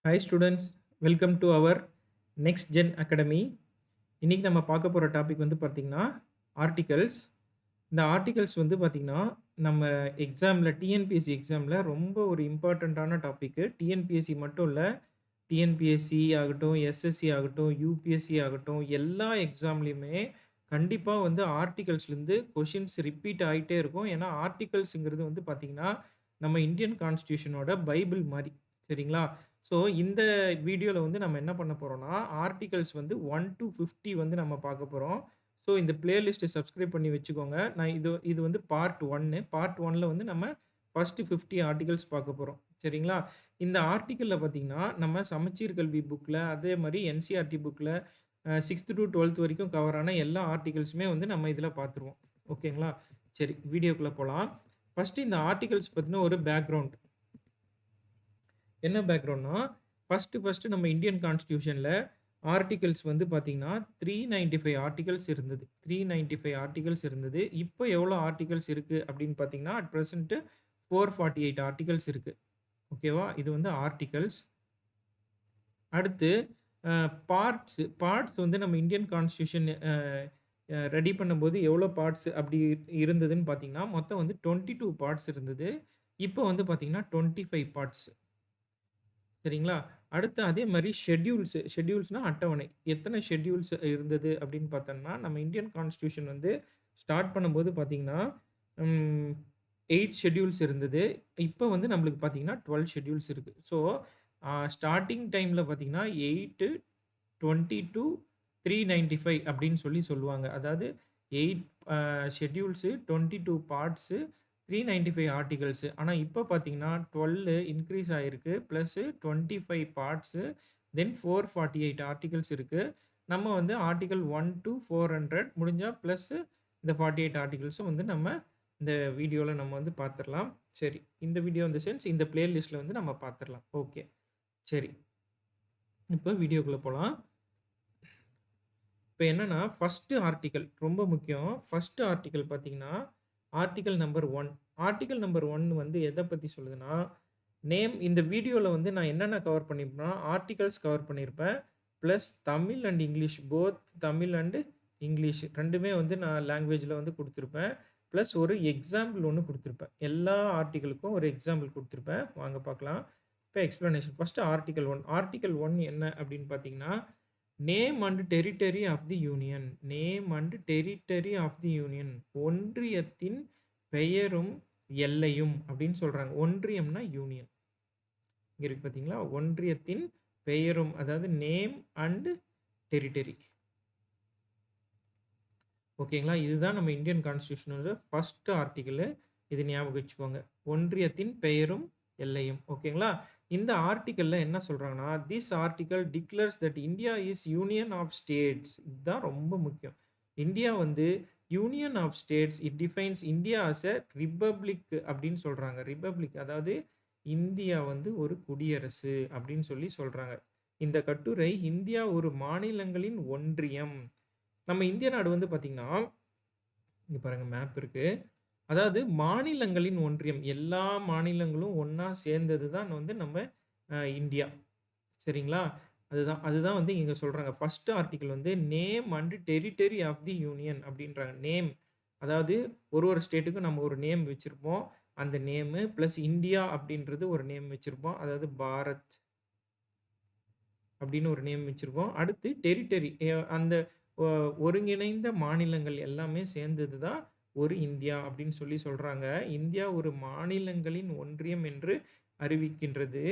Hi students, welcome to our Next Gen Academy. இன்னைக்கு நம்ம பார்க்க போற டாபிக் வந்து பார்த்தீங்கன்னா, ஆர்டிகல்ஸ். இந்த ஆர்டிகல்ஸ் வந்து பார்த்தீங்கன்னா, நம்ம எக்ஸாம்ல டிஎன்பிஎஸ்சி எக்ஸாம்ல ரொம்ப ஒரு இம்பார்ட்டன்ட்டான டாபிக்கு. டிஎன்பிஎஸ்சி மட்டும் இல்ல, டிஎன்பிஎஸ்சி ஆகட்டும், எஸ்எஸ்சி ஆகட்டும், யுபிஎஸ்சி ஆகட்டும், எல்லா எக்ஸாம்லயுமே கண்டிப்பா வந்து ஆர்டிகல்ஸ்லேருந்து கொஷின்ஸ் ரிப்பீட் ஆயிட்டே இருக்கும். ஏன்னா, ஆர்டிகல்ஸ்ங்கிறது வந்து பார்த்தீங்கன்னா, நம்ம இந்தியன் கான்ஸ்டிடியூஷனோட பைபிள் மாரி. சரிங்களா? ஸோ, இந்த வீடியோல வந்து நம்ம என்ன பண்ண போறோம்னா, ஆர்டிகல்ஸ் வந்து 1 டூ 50 வந்து நம்ம பார்க்க போறோம். ஸோ, இந்த பிளேலிஸ்ட்ட சப்ஸ்கிரைப் பண்ணி வச்சுக்கோங்க. நான் இது இது வந்து பார்ட் 1. பார்ட் 1ல வந்து நம்ம ஃபர்ஸ்ட் 50 ஆர்டிகல்ஸ் பார்க்க போறோம். சரிங்களா? இந்த ஆர்டிகல்ல பார்த்தீங்கன்னா, நம்ம சமச்சீர் கல்வி புக்ல, அதே மாரி என்சிஇஆர்டி புக்ல 6த் டூ 12த் வரைக்கும் கவர் ஆன எல்லா ஆர்டிகல்ஸுமே வந்து நம்ம இதில பார்த்துருவோம். ஓகேங்களா? சரி வீடியோக்குள்ள போலாம். ஃபர்ஸ்ட் இந்த ஆர்டிகல்ஸ் பத்தின ஒரு பேக்கிரவுண்ட். என்ன பேக்கிரவுண்ட்னா, ஃபர்ஸ்ட் நம்ம இந்தியன் கான்ஸ்டிடியூஷன்ல ஆர்டிகல்ஸ் வந்து பார்த்தீங்கன்னா, 395 ஆர்டிகல்ஸ் இருந்தது. 395 ஆர்டிகல்ஸ் இருந்தது. இப்ப எவ்வளோ ஆர்டிகல்ஸ் இருக்கு அப்படின்னு பார்த்தீங்கன்னா, அட் பிரசன்ட் 448 ஆர்டிகல்ஸ் இருக்கு. ஓகேவா? இது வந்து ஆர்டிகல்ஸ். அடுத்து பார்ட்ஸ் வந்து நம்ம இந்தியன் கான்ஸ்டிடியூஷன் ரெடி பண்ணும்போது எவ்வளோ பார்ட்ஸ் அப்படி இருந்ததுன்னு பார்த்தீங்கன்னா, மொத்தம் வந்து 22 பார்ட்ஸ் இருந்தது. இப்போ வந்து பார்த்தீங்கன்னா, 25 பார்ட்ஸ். சரிங்களா? அடுத்து அதே மாரி ஷெட்யூல்ஸ்னா அட்டவணை. எத்தனை ஷெட்யூல்ஸ் இருந்தது அப்படின்னு பார்த்தோம்னா, நம்ம இந்தியன் கான்ஸ்டிடியூஷன் வந்து ஸ்டார்ட் பண்ணும்போது பார்த்தீங்கன்னா, ம் 8 ஷெட்யூல்ஸ் இருந்தது. இப்ப வந்து நம்மளுக்கு பார்த்தீங்கன்னா, 12 ஷெட்யூல்ஸ் இருக்கு. ஸோ, ஸ்டார்ட்டிங் டைம்ல பார்த்தீங்கன்னா, 8, 22, 395 அப்படின்னு சொல்லுவாங்க. அதாவது 8 ஷெட்யூல்ஸ், 22 பார்ட்ஸ், 395 ஆர்டிகல்ஸ். ஆனா இப்ப பார்த்தீங்கன்னா, 12 இன்கிரீஸ் ஆயிருக்கு. பிளஸ் 25 பார்ட்ஸ், தென் 448 ஆர்டிகல்ஸ் இருக்கு. நம்ம வந்து ஆர்டிகிள் 1 டூ 400 முடிஞ்சா பிளஸ் இந்த 48 ஆர்டிகிள்ஸும் வந்து நம்ம இந்த வீடியோல நம்ம வந்து பார்த்துரலாம். சரி. இந்த வீடியோ இன் தி சென்ஸ் இந்த பிளேலிஸ்ட்ல வந்து நம்ம பார்த்துரலாம். ஓகே. சரி. இப்ப வீடியோக்குள்ள போலாம். இப்ப என்னன்னா, ஃபர்ஸ்ட் ஆர்டிக்கிள் ரொம்ப முக்கியம். ஃபர்ஸ்ட் ஆர்டிக்கிள் பார்த்தீங்கன்னா, ஆர்டிக்கிள் நம்பர் 1. ஆர்டிக்கிள் நம்பர் 1 வந்து எத பத்தி சொல்லுதுன்னா, நேம் இந்த வீடியோல வந்து நான் என்னென்ன கவர் பண்ணியிருப்பேன்னா, ஆர்டிகிள்ஸ் கவர் பண்ணியிருப்பேன். Plus Tamil and English Tamil and English 2மே வந்து நான் லாங்குவேஜ்ல வந்து குடுத்திருப்பேன். பிளஸ் ஒரு எக்ஸாம்பிள் ஒண்ணு குடுத்திருப்பேன். எல்லா ஆர்டிக்கிளுக்கும் ஒரு எக்ஸாம்பிள் குடுத்திருப்பேன். வாங்க பார்க்கலாம். இப்ப எக்ஸ்ப்ளனேஷன். First article 1. ஆர்டிக்கிள் 1 என்ன அப்படின்னு பார்த்தீங்கன்னா, name and territory of the union. Name and territory of the union. ஒன்றியத்தின் பெயரும், எல்லையும் அப்படின்னு சொல்றாங்க. ஒன்றியம்னா யூனியன். இங்க இருக்கு பார்த்தீங்களா? ஒன்றியத்தின் பெயரும் அதாவது நேம் அண்ட் டெரிட்டரி. ஓகேங்களா? இதுதான் நம்ம இந்தியன் கான்ஸ்டிடியூஷனோட ஃபர்ஸ்ட் ஆர்டிக்கிள். இது ஞாபகம் வச்சுக்கோங்க. ஒன்றியத்தின் பெயரும், எல்லையும். ஓகேங்களா? இந்த ஆர்டிக்கிள்ல என்ன சொல்றாங்கன்னா, this article declares that India is union of states. இதுதான் ரொம்ப முக்கியம். இந்தியா வந்து union of states. It defines India as a republic அப்படின்னு சொல்றாங்க. ரிப்பப்ளிக் அதாவது இந்தியா வந்து ஒரு குடியரசு அப்படின்னு சொல்றாங்க. இந்த கட்டுரை இந்தியா ஒரு மாநிலங்களின் ஒன்றியம். நம்ம இந்திய நாடு வந்து பார்த்தீங்கன்னா, இங்க பாருங்க மேப் இருக்கு. அதாவது மாநிலங்களின் ஒன்றியம். எல்லா மாநிலங்களும் ஒண்ணா சேர்ந்தது தான் வந்து நம்ம இந்தியா. சரிங்களா? அதுதான் வந்து இங்க சொல்றாங்க. ஃபர்ஸ்ட் ஆர்டிக்கிள் வந்து name and territory of the union அப்படின்றாங்க. நேம் அதாவது ஒரு ஸ்டேட்டுக்கும் நம்ம ஒரு நேம் வச்சிருப்போம். அந்த நேமு பிளஸ் இந்தியா அப்படின்றது ஒரு நேம் வச்சிருப்போம். அதாவது பாரத் அப்படின்னு ஒரு நேம் வச்சிருப்போம். அடுத்து டெரிட்டரி அந்த ஒ ஒருங்கிணைந்த மாநிலங்கள் எல்லாமே சேர்ந்தது தான் ஒரு இந்தியா அப்படின்னு சொல்றாங்க. இந்தியா ஒரு மாநிலங்களின் ஒன்றியம் என்று அறிவிக்கின்றது.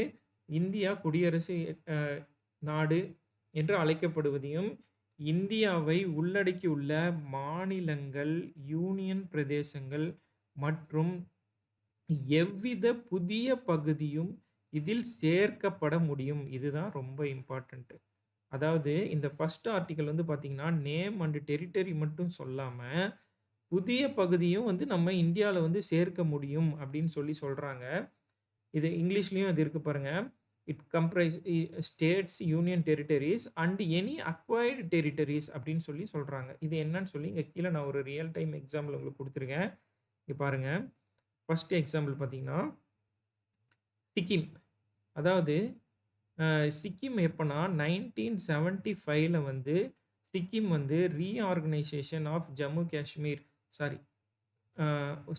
இந்தியா குடியரசு அ நாடு என்று அழைக்கப்படுவதையும், இந்தியாவை உள்ளடக்கியுள்ள மாநிலங்கள், யூனியன் பிரதேசங்கள் மற்றும் எவ்வித புதிய பகுதியும் இதில் சேர்க்கப்பட முடியும். இதுதான் ரொம்ப இம்பார்ட்டன்ட். அதாவது இந்த ஃபர்ஸ்ட் ஆர்டிக்கிள் வந்து பார்த்தீங்கன்னா, நேம் அண்ட் டெரிட்டரி மட்டும் சொல்லாம, புதிய பகுதியும் வந்து நம்ம இந்தியால வந்து சேர்க்க முடியும் அப்படின்னு சொல்றாங்க. இது இங்கிலீஷ்லயும் அது இருக்கு பாருங்க. It comprise states, union territories and any acquired territories அப்படின்னு சொல்றாங்க. இது என்னன்னு சொல்லி இங்க கீழ நான் ஒரு ரியல் டைம் எக்ஸாம்பிள் உங்களுக்கு குடுத்துருக்கேன். இங்க பாருங்க. ஃபர்ஸ்ட் எக்ஸாம்பிள் பார்த்தீங்கன்னா, சிக்கிம். அதாவது சிக்கிம் எப்பன்னா 1975ல வந்து சிக்கிம் வந்து reorganisation of Jammu Kashmir sorry a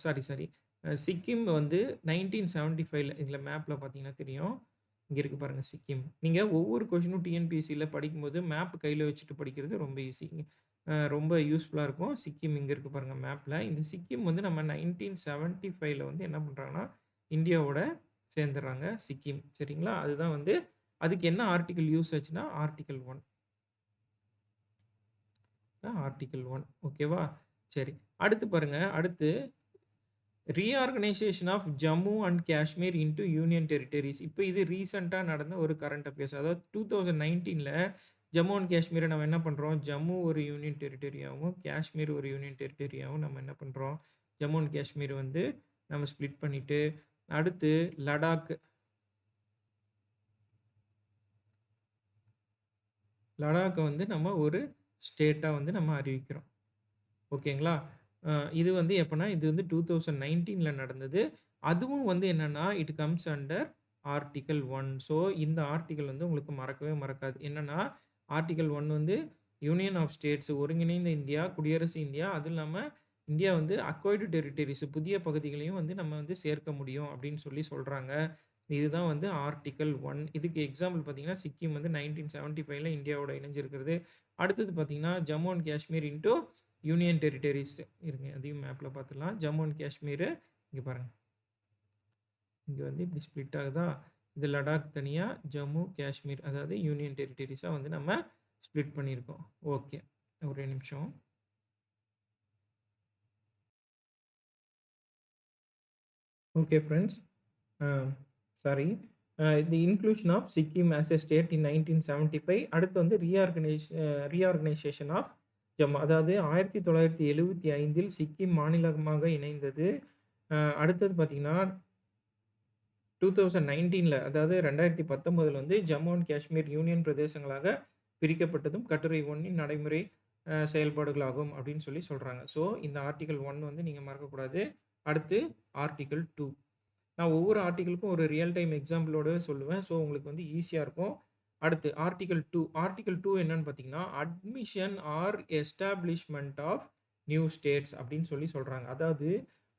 sorry, sorry. Sikkim வந்து 1975ல இதுல மேப்ல பார்த்தீங்கன்னா தெரியும். இங்க இருக்கு பாருங்க சிக்கிம். நீங்க ஒவ்வொரு கொஸ்டினும் டிஎன்பிஎஸ்சில படிக்கும்போது மேப் கையில வச்சுட்டு படிக்கிறது ரொம்ப ஈஸிங்க. ரொம்ப யூஸ்ஃபுல்லா இருக்கும். சிக்கிம் இங்க இருக்கு பாருங்க மேப்ல. இந்த சிக்கிம் வந்து நம்ம 1975ல வந்து என்ன பண்றாங்கன்னா, இந்தியாவோட சேர்ந்துர்றாங்க சிக்கிம். சரிங்களா? அதுதான் வந்து அதுக்கு என்ன ஆர்டிக்கிள் யூஸ் ஆச்சுன்னா, ஆர்டிக்கிள் 1. ஆர்டிக்கிள் 1 ஓகேவா? சரி. அடுத்து பாருங்க. அடுத்து reorganisation of Jammu and Kashmir into union territories. இப்ப இது ரீசென்ட்டா நடந்த ஒரு கரண்ட் அஃபேர்ஸ். அதாவது 2019ல ஜம்மு அண்ட் காஷ்மீர நம்ம என்ன பண்றோம், ஜம்மு ஒரு யூனியன் டெரிட்டரியாவும், காஷ்மீர் ஒரு யூனியன் டெரிட்டரியாவும் நம்ம என்ன பண்றோம், ஜம்மு அண்ட் காஷ்மீர் வந்து நம்ம ஸ்ப்ளிட் பண்ணிட்டு, அடுத்து லடாக் லடாக்க வந்து நம்ம ஒரு ஸ்டேட்டா வந்து நம்ம அறிவிக்கிறோம். ஓகேங்களா? அ இது வந்து எப்பன்னா, இது வந்து 2019ல நடந்தது. அதுவும் வந்து என்னன்னா, it comes under article 1. So, இந்த ஆர்டிக்கிள் வந்து உங்களுக்கு மறக்கவே மறக்காது. என்னன்னா, ஆர்டிக்கிள் 1 வந்து யூனியன் ஆஃப் ஸ்டேட்ஸ் ஒருங்கிணைந்த இந்தியா, குடியரசு இந்தியா, அதுவும் இல்லாம இந்தியா வந்து அக்வைர்டு டெரிட்டரீஸ் புதிய பகுதிகளையும் வந்து நம்ம வந்து சேர்க்க முடியும் அப்படின்னு சொல்லி சொல்றாங்க. இதுதான் வந்து ஆர்டிக்கிள் 1. இதுக்கு எக்ஸாம்பிள் பார்த்தீங்கன்னா, சிக்கிம் வந்து 1975ல இந்தியாவோட இணைஞ்சிருக்கிறது. அடுத்தது பார்த்தீங்கன்னா, Jammu and Kashmir into union territories இருங்க. அதையும் மேப்ல பார்த்துடலாம். ஜம்மு அண்ட் காஷ்மீரு இங்க பாருங்க. இங்க வந்து இப்படி ஸ்ப்ளிட் ஆகுதா? இது லடாக் தனியா, ஜம்மு, காஷ்மீர் அதாவது யூனியன் டெரிட்டரீஸா வந்து நம்ம ஸ்ப்ளிட் பண்ணியிருக்கோம். ஓகே. ஒரே நிமிஷம். Okay friends. Uh sorry. The inclusion of Sikkim as a state in 1975 அடுத்து வந்து ரீஆர்கனைசேஷன் ஆஃப் ஜம்மு. அதாவது 1975ல் சிக்கிம் மாநிலமாக இணைந்தது. அடுத்தது பார்த்தீங்கன்னா 2019ல அதாவது 2019ல வந்து ஜம்மு அண்ட் காஷ்மீர் யூனியன் பிரதேசங்களாக பிரிக்கப்பட்டதும் கட்டுரை 1 நடைமுறை செயல்பாடுகளாகும் அப்படின்னு சொல்லி சொல்றாங்க. ஸோ இந்த ஆர்டிக்கிள் 1 வந்து நீங்க மறக்கக்கூடாது. அடுத்து ஆர்டிக்கிள் 2. நான் ஒவ்வொரு ஆர்டிக்கிளுக்கும் ஒரு ரியல் டைம் எக்ஸாம்பிளோட சொல்லுவேன். ஸோ உங்களுக்கு வந்து ஈஸியா இருக்கும். அடுத்து ஆர்டிக்கிள் 2. ஆர்டிக்கிள் 2 என்னன்னு பார்த்தீங்கன்னா, admission or establishment of new states அப்படின்னு சொல்லி சொல்றாங்க. அதாவது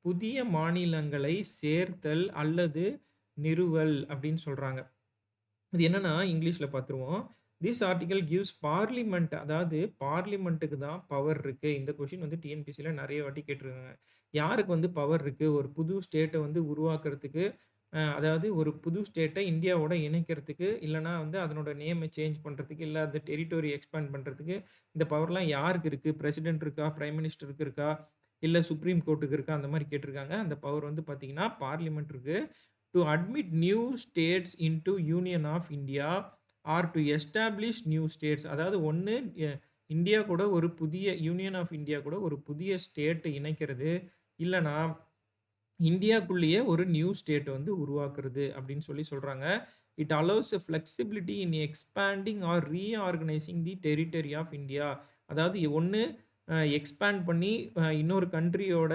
புதிய மாநிலங்களை சேர்த்தல் அல்லது நிறுவல் அப்படின்னு சொல்றாங்க. இது என்னன்னா இங்கிலீஷ்ல பார்த்துருவோம். திஸ் ஆர்டிக்கிள் கிவ்ஸ் பார்லிமென்ட் அதாவது பார்லிமென்ட்க்கு தான் பவர் இருக்கு. இந்த கொஸ்டின் வந்து டிஎன்பிசில நெறைய வாட்டி கேட்டுருக்காங்க. யாருக்கு வந்து பவர் இருக்கு? ஒரு புது ஸ்டேட்ட வந்து உருவாக்குறதுக்கு, அதாவது ஒரு புது ஸ்டேட்ட இந்தியாவோட இணைக்கிறதுக்கு, இல்லன்னா வந்து அதனோட நேம சேஞ்ச் பண்றதுக்கு, இல்ல அந்த டெரிட்டோரி எக்ஸ்பேண்ட் பண்றதுக்கு, இந்த பவர்லாம் யாருக்கு இருக்கு? பிரசிடென்ட் இருக்கா? பிரைம் மினிஸ்டருக்கு இருக்கா? இல்ல சுப்ரீம் கோர்ட்டுக்கு இருக்கா? அந்த மாரி கேட்டுருக்காங்க. அந்த பவர் வந்து பார்த்தீங்கன்னா, பார்லிமென்ட் இருக்கு. To admit new states into union of India or to establish new states. அதாவது ஒண்ணு எ இந்தியா கூட ஒரு புதிய யூனியன் ஆஃப் இந்தியா கூட ஒரு புதிய ஸ்டேட் இணைக்கிறது. இல்லன்னா இந்தியாக்குள்ளேயே ஒரு நியூ ஸ்டேட் வந்து உருவாக்குறது அப்படின்னு சொல்லி சொல்றாங்க. It allows a flexibility in expanding or reorganising the territory of India. அதாவது ஒண்ணு எக்ஸ்பேண்ட் பண்ணி இன்னொரு கண்ட்ரியோட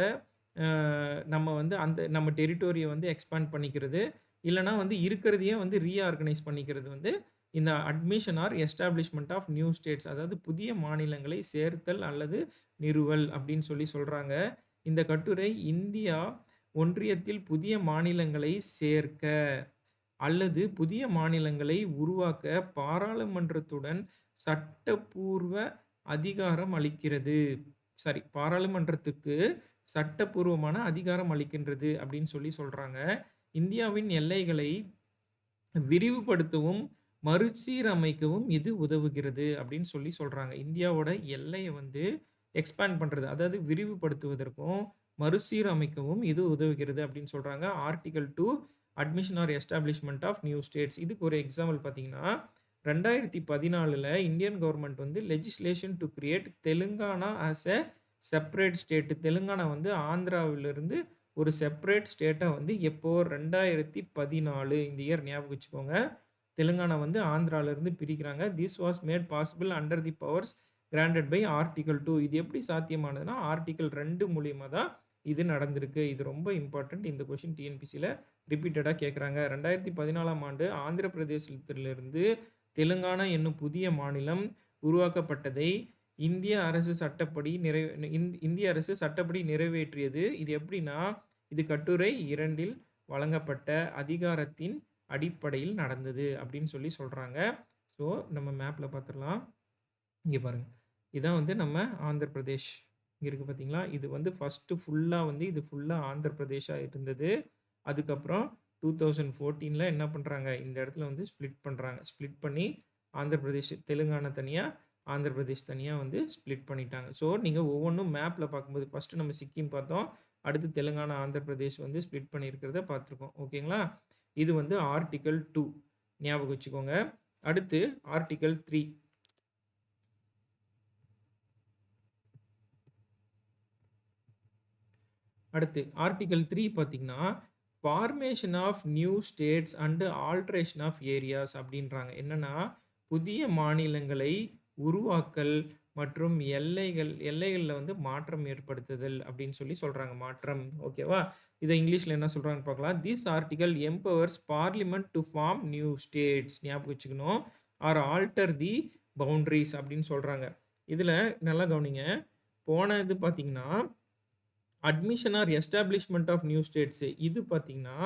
அ நம்ம வந்து அந்த நம்ம டெரிட்டோரிய வந்து எக்ஸ்பேண்ட் பண்ணிக்கிறது. இல்லன்னா வந்து இருக்கிறதையே வந்து ரீஆர்கனைஸ் பண்ணிக்கிறது வந்து இந்த admission or establishment of new states. அதாவது புதிய மாநிலங்களை சேர்த்தல் அல்லது நிறுவல் அப்படின்னு சொல்லி சொல்றாங்க. இந்த கட்டுரை இந்தியா ஒன்றியத்தில் புதிய மாநிலங்களை சேர்க்க அல்லது புதிய மாநிலங்களை உருவாக்க பாராளுமன்றத்துடன் சட்டப்பூர்வ அதிகாரம் அளிக்கிறது. சாரி பாராளுமன்றத்துக்கு சட்டப்பூர்வமான அதிகாரம் அளிக்கின்றது அப்படின்னு சொல்லி சொல்றாங்க. இந்தியாவின் எல்லைகளை விரிவுபடுத்தவும், மறுசீரமைக்கவும் இது உதவுகிறது அப்படின்னு சொல்லி சொல்றாங்க. இந்தியாவோட எல்லைய வந்து எக்ஸ்பேண்ட் பண்றது. அதாவது விரிவுபடுத்துவதற்கும், மறுசீரமைக்கவும் இது உதவுகிறது அப்படின்னு சொல்றாங்க. Article 2 admission or establishment of new states. இதுக்கு ஒரு எக்ஸாம்பிள் பார்த்தீங்கன்னா, 2014ல இந்தியன் கவர்ன்மென்ட் வந்து legislation to create Telangana as a separate state. Telangana வந்து ஆந்திராவிலிருந்து ஒரு செப்பரேட் ஸ்டேட்டா வந்து எப்போ 2014 இந்த இயர் ஞாபகம் வச்சுக்கோங்க. தெலுங்கானா வந்து ஆந்திராவிலிருந்து பிரிக்கிறாங்க. This was made possible under the powers granted by article 2. இது எப்படி சாத்தியமானதுன்னா, ஆர்டிக்கிள் 2 மூலியமா தான் இது நடந்திருக்கு. இது ரொம்ப இம்பார்ட்டன்ட். இந்த கொஸ்டின் டிஎன்பிசில ரிப்பீட்டடா கேட்குறாங்க. 2014ஆம் ஆண்டு ஆந்திர பிரதேசத்திலிருந்து தெலுங்கானா என்னும் புதிய மாநிலம் உருவாக்கப்பட்டதை இந்திய அரசு சட்டப்படி நிறைவேற்றியது. இது எப்படின்னா, இது கட்டுரை 2ல் வழங்கப்பட்ட அதிகாரத்தின் அடிப்படையில் நடந்தது அப்படின்னு சொல்றாங்க. ஸோ நம்ம மேப்ல பார்த்துடலாம். இங்க பாருங்க. இதான் வந்து நம்ம ஆந்திர பிரதேஷ். இங்க இருக்கு பார்த்தீங்களா? இது வந்து ஃபர்ஸ்ட்டு ஃபுல்லா வந்து இது ஃபுல்லா ஆந்திர பிரதேஷா இருந்தது. அதுக்கப்புறம் 2014ல என்ன பண்றாங்க, இந்த இடத்துல வந்து ஸ்ப்ளிட் பண்றாங்க. ஸ்ப்ளிட் பண்ணி ஆந்திர பிரதேஷ், தெலுங்கானா தனியா, ஆந்திர பிரதேஷ் தனியா வந்து ஸ்ப்ளிட் பண்ணிட்டாங்க. ஸோ நீங்க ஒவ்வொன்னும் மேப்ல பார்க்கும்போது ஃபர்ஸ்ட்டு நம்ம சிக்கிம் பார்த்தோம். அடுத்து தெலுங்கானா, ஆந்திர பிரதேஷ் வந்து ஸ்ப்ளிட் பண்ணியிருக்கிறத பார்த்துருக்கோம். ஓகேங்களா? இது வந்து ஆர்டிக்கிள் 2 ஞாபகம் வச்சுக்கோங்க. அடுத்து ஆர்டிக்கிள் 3. அடுத்து ஆர்டிக்கிள் 3 பார்த்தீங்கன்னா, formation of new states and alteration of areas அப்படின்றாங்க. என்னன்னா, புதிய மாநிலங்களை உருவாக்கல் மற்றும் எல்லைகள்ல வந்து மாற்றம் ஏற்படுத்துதல் அப்படின்னு சொல்றாங்க. மாற்றம். ஓகேவா? இத இங்கிலீஷ்ல என்ன சொல்றாங்கன்னு பார்க்கலாம். This article empowers parliament to form new states ஞாபகம் வச்சுக்கணும். ஆர் ஆல்டர் தி பவுண்டரீஸ் அப்படின்னு சொல்றாங்க. இதுல நல்லா கவனிங்க. போன இது பார்த்தீங்கன்னா, admission or establishment of new states. இது பார்த்தீங்கன்னா,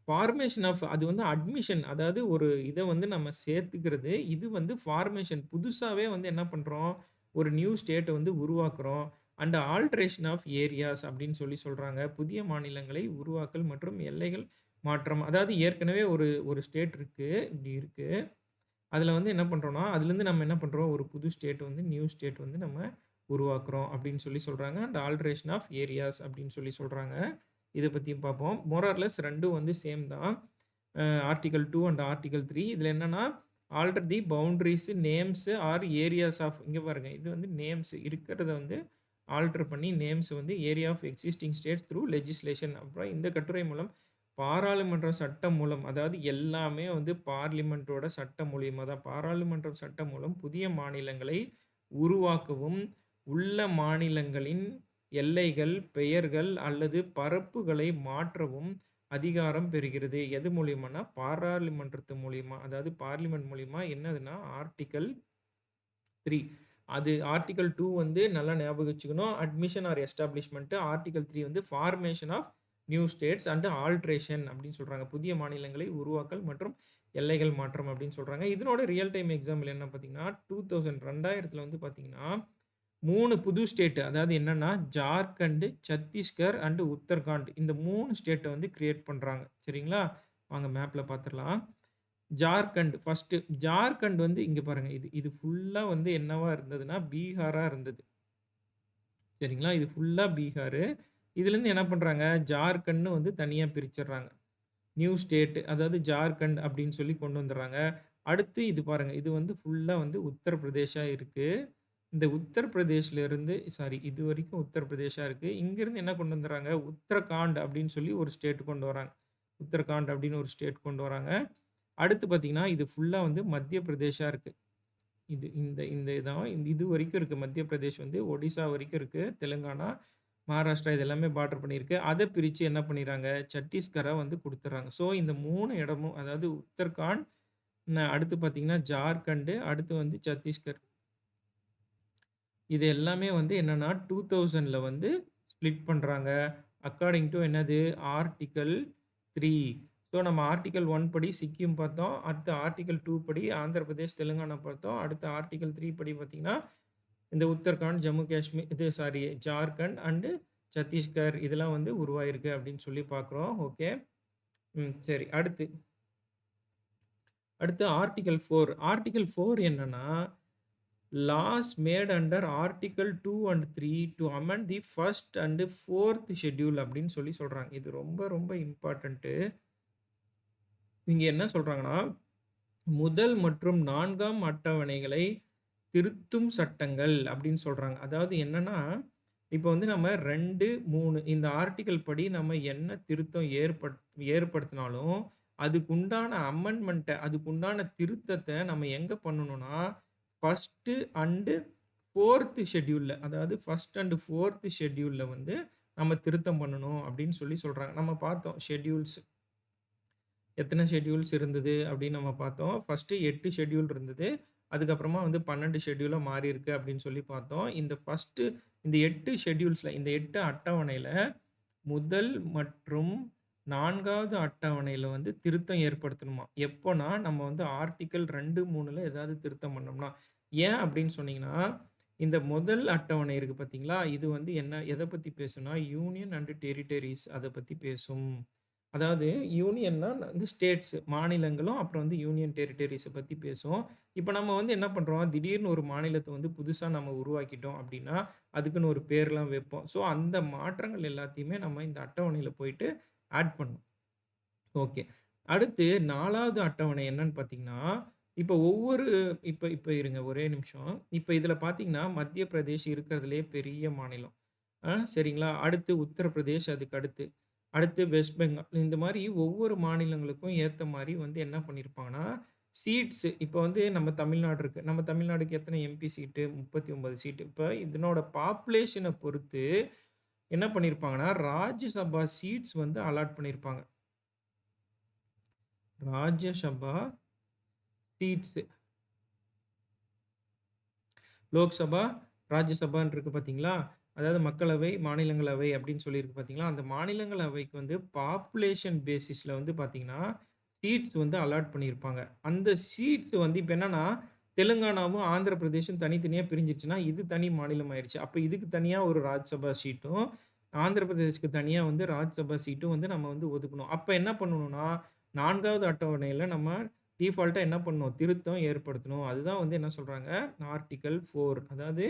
ஃபார்மேஷன் ஆஃப் அது வந்து அட்மிஷன். அதாவது ஒரு இத வந்து நம்ம சேர்த்துக்கிறது. இது வந்து ஃபார்மேஷன். புதுசாவே வந்து என்ன பண்றோம், ஒரு நியூ ஸ்டேட்ட வந்து உருவாக்குறோம். அண்ட் ஆல்டரேஷன் ஆஃப் ஏரியாஸ் அப்படின்னு சொல்றாங்க. புதிய மாநிலங்களை உருவாக்கல் மற்றும் எல்லைகள் மாற்றம். அதாவது ஏற்கனவே ஒரு ஒரு ஸ்டேட் இருக்கு. இப்படி இருக்கு. அதில வந்து என்ன பண்றோம்னா, அதிலேருந்து நம்ம என்ன பண்றோம், ஒரு புது ஸ்டேட் வந்து நியூ ஸ்டேட் வந்து நம்ம உருவாக்குறோம் அப்படின்னு சொல்றாங்க. அண்ட் ஆல்டரேஷன் ஆஃப் ஏரியாஸ் அப்படின்னு சொல்றாங்க. இத பத்தியும் பார்ப்போம். மோர் ஆர் லெஸ் 2ம் வந்து சேம் தான். ஆர்டிக்கிள் 2 அண்ட் ஆர்டிக்கிள் 3 இதில என்னன்னா, alter the boundaries, names or areas of இங்க பாருங்க. இது வந்து நேம்ஸ் இருக்கிறத வந்து ஆல்டர் பண்ணி நேம்ஸ் வந்து area of existing states through legislation. அப்புறம் இந்த கட்டுரை மூலம் பாராளுமன்ற சட்டம் மூலம், அதாவது எல்லாமே வந்து பார்லிமென்ட்டோட சட்டம் மூலியமா தான். பாராளுமன்ற சட்டம் மூலம் புதிய மாநிலங்களை உருவாக்கவும், உள்ள மாநிலங்களின் எல்லைகள், பெயர்கள் அல்லது பரப்புகளை மாற்றவும் அதிகாரம் பெறுகிறது. எது மூலியமான்னா, பாராளுமன்றத்து மூலியமா. அதாவது பார்லிமென்ட் மூலியமா. என்னதுன்னா, ஆர்டிக்கிள் 3. அது ஆர்டிக்கிள் 2 வந்து நல்லா ஞாபகம் வச்சுக்கணும். Admission or எஸ்டாப்ளிஷ்மென்ட். ஆர்டிக்கிள் 3 வந்து formation of new states and alteration அப்படின்னு சொல்றாங்க. புதிய மாநிலங்களை உருவாக்கல் மற்றும் எல்லைகள் மாற்றம் அப்படின்னு சொல்றாங்க. இதனோட ரியல் டைம் எக்ஸாம்பிள் என்ன பார்த்தீங்கன்னா, 2000ல வந்து பார்த்தீங்கன்னா, 3 புது ஸ்டேட், அதாவது என்னன்னா, ஜார்க்கண்ட், சத்தீஸ்கர் அண்ட் உத்தரகாண்ட். இந்த 3 ஸ்டேட்ட வந்து கிரியேட் பண்றாங்க. சரிங்களா? வாங்க மேப்ல பார்த்துடலாம். ஜார்க்கண்ட் ஃபர்ஸ்ட்டு. ஜார்க்கண்ட் வந்து இங்க பாருங்க. இது ஃபுல்லா வந்து என்னவா இருந்ததுன்னா, பீகாரா இருந்தது. சரிங்களா? இது ஃபுல்லா பீகாரு. இதுலருந்து என்ன பண்றாங்க, ஜார்க்கண்ட்ன்னு வந்து தனியா பிரிச்சுடுறாங்க. நியூ ஸ்டேட், அதாவது ஜார்க்கண்ட் அப்படின்னு கொண்டு வந்துர்றாங்க. அடுத்து இது பாருங்க. இது வந்து ஃபுல்லா வந்து உத்தரப்பிரதேஷா இருக்கு. இந்த உத்தரப்பிரதேஷ்ல இருந்து இதுவரைக்கும் உத்தரப்பிரதேஷா இருக்கு. இங்கிருந்து என்ன கொண்டு வந்துர்றாங்க, உத்தரகாண்ட் அப்படின்னு ஒரு ஸ்டேட் கொண்டு வராங்க. உத்தரகாண்ட் அப்படின்னு ஒரு ஸ்டேட் கொண்டு வராங்க. அடுத்து பார்த்தீங்கன்னா, இது ஃபுல்லா வந்து மத்திய பிரதேஷா இருக்கு. இது இந்த இந்த இதான் இது வரைக்கும் இருக்கு. மத்திய பிரதேஷ் வந்து ஒடிசா வரைக்கும் இருக்கு. தெலுங்கானா, மகாராஷ்டிரா இது எல்லாமே பார்டர் பண்ணியிருக்கு. அத பிரிச்சு என்ன பண்ணிறாங்க, சத்தீஸ்கரா வந்து குடுத்துர்றாங்க. ஸோ இந்த 3 இடமும், அதாவது உத்தரகாண்ட், அடுத்து பார்த்தீங்கன்னா ஜார்க்கண்ட், அடுத்து வந்து சத்தீஸ்கர். இது எல்லாமே வந்து என்னன்னா 2000ல வந்து ஸ்ப்ளிட் பண்றாங்க. அக்கார்டிங் டூ என்னது, ஆர்டிக்கிள் 3. ஸோ நம்ம ஆர்டிக்கிள் 1 படி சிக்கிம் பார்த்தோம். அடுத்து ஆர்டிக்கிள் 2 படி ஆந்திர பிரதேஷ், தெலுங்கானா பார்த்தோம். அடுத்து ஆர்டிக்கிள் 3 படி பார்த்தீங்கன்னா, இந்த உத்தரகாண்ட், ஜம்மு காஷ்மீர் ஜார்க்கண்ட் அண்ட் சத்தீஸ்கர் இதெல்லாம் வந்து உருவாயிருக்கு அப்படின்னு பார்க்குறோம். ஓகே. சரி. அடுத்து ஆர்டிக்கிள் 4. ஆர்டிக்கிள் 4 என்னன்னா, laws made under article 2 and 3 to amend the first and fourth schedule அப்படின்னு சொல்றாங்க. இது ரொம்ப ரொம்ப இம்பார்ட்டன்ட். இங்க என்ன சொல்றாங்கன்னா, முதல் மற்றும் 4ஆம் அட்டவணைகளை திருத்தும் சட்டங்கள் அப்படின்னு சொல்றாங்க. அதாவது என்னன்னா, இப்போ வந்து நம்ம 2, 3 இந்த ஆர்டிக்கிள் படி நம்ம என்ன திருத்தம் ஏற்படுத்தினாலும், அதுக்குண்டான அமெண்ட்மென்ட்ட, அதுக்குண்டான திருத்தத்த நம்ம எங்க பண்ணணும்னா, ஃபர்ஸ்ட் அண்ட் ஃபோர்த் ஷெட்யூல்ல, அதாவது ஃபர்ஸ்ட் அண்ட் ஃபோர்த் ஷெட்யூல்ல வந்து நம்ம திருத்தம் பண்ணணும் அப்படின்னு சொல்றாங்க. நம்ம பார்த்தோம் ஷெட்யூல்ஸ். எத்தன ஷெட்யூல்ஸ் இருந்தது அப்படின்னு நம்ம பார்த்தோம். ஃபர்ஸ்ட்டு 8 ஷெட்யூல் இருந்தது. அதுக்கப்புறமா வந்து 12 ஷெட்யூலா மாறியிருக்கு அப்படின்னு பார்த்தோம். இந்த 8 ஷெட்யூல்ஸ்ல இந்த 8 அட்டவணையில முதல் மற்றும் 4வது அட்டவணையில வந்து திருத்தம் ஏற்படுத்தணுமா. எப்போனா, நம்ம வந்து ஆர்டிக்கிள் 2, 3ல ஏதாவது திருத்தம் பண்ணோம்னா. ஏன் அப்படின்னு சொன்னீங்கன்னா, இந்த முதல் அட்டவணை இருக்கு பார்த்தீங்களா? இது வந்து எத பத்தி பேசும்னா, யூனியன் அண்ட் டெரிட்டரீஸ் அத பத்தி பேசும். அதாவது யூனியன்னா வந்து ஸ்டேட்ஸ் மாநிலங்களும், அப்புறம் வந்து யூனியன் டெரிட்டரீஸ பத்தி பேசும். இப்ப நம்ம வந்து என்ன பண்றோம், திடீர்னு ஒரு மாநிலத்த வந்து புதுசா நம்ம உருவாக்கிட்டோம் அப்டின்னா, அதுக்குன்னு ஒரு பேர்லாம் வைப்போம். ஸோ அந்த மாற்றங்கள் எல்லாத்தையுமே நம்ம இந்த அட்டவணையில போயிட்டு ஆட் பண்ணணும். ஓகே. அடுத்து 4வது அட்டவணை என்னன்னு பார்த்தீங்கன்னா, இப்ப ஒவ்வொரு இப்ப இப்ப இருங்க ஒரே நிமிஷம். இப்ப இதுல பார்த்தீங்கன்னா, மத்திய பிரதேஷ் இருக்கிறதுலயே பெரிய மாநிலம். சரிங்களா? அடுத்து உத்தரப்பிரதேஷ் அதுக்கு அடுத்து. அடுத்து வெஸ்ட் பெங்கால். இந்த மாரி ஒவ்வொரு மாநிலங்களுக்கும் ஏத்த மாரி வந்து என்ன பண்ணியிருப்பாங்கன்னா, சீட்ஸ் இப்ப வந்து நம்ம தமிழ்நாடு இருக்கு. நம்ம தமிழ்நாடுக்கு எத்தன எம்பி சீட்டு? 39 சீட்டு. இப்ப இதனோட பாப்புலேஷன பொறுத்து என்ன பண்ணியிருப்பாங்கன்னா, ராஜ்யசபா சீட்ஸ் வந்து அலாட் பண்ணியிருப்பாங்க. ராஜ்யசபா சீட்ஸ். லோக்சபா, ராஜ்யசபான்னு இருக்கு பார்த்தீங்களா? அதாவது மக்களவை, மாநிலங்களவை அப்படின்னு சொல்லியிருக்கு பார்த்தீங்களா? அந்த மாநிலங்களவைக்கு வந்து பாப்புலேஷன் பேசிஸ்ல வந்து பார்த்தீங்கன்னா, சீட்ஸ் வந்து அலாட் பண்ணியிருப்பாங்க. அந்த சீட்ஸ் வந்து இப்ப என்னன்னா, தெலுங்கானாவும், ஆந்திர பிரதேஷும் தனித்தனியா பிரிஞ்சிருச்சுன்னா, இது தனி மாநிலம் ஆயிருச்சு. அப்ப இதுக்கு தனியா ஒரு ராஜ்சபா சீட்டும், ஆந்திர பிரதேஷ்க்கு தனியா வந்து ராஜ்சபா சீட்டும் வந்து நம்ம வந்து ஒதுக்கணும். அப்ப என்ன பண்ணணும்னா, 4வது அட்டவணையில நம்ம டிஃபால்ட்டா என்ன பண்ணணும்? திருத்தம் ஏற்படுத்தணும். அதுதான் வந்து என்ன சொல்றாங்க, ஆர்டிக்கிள் 4 அதாவது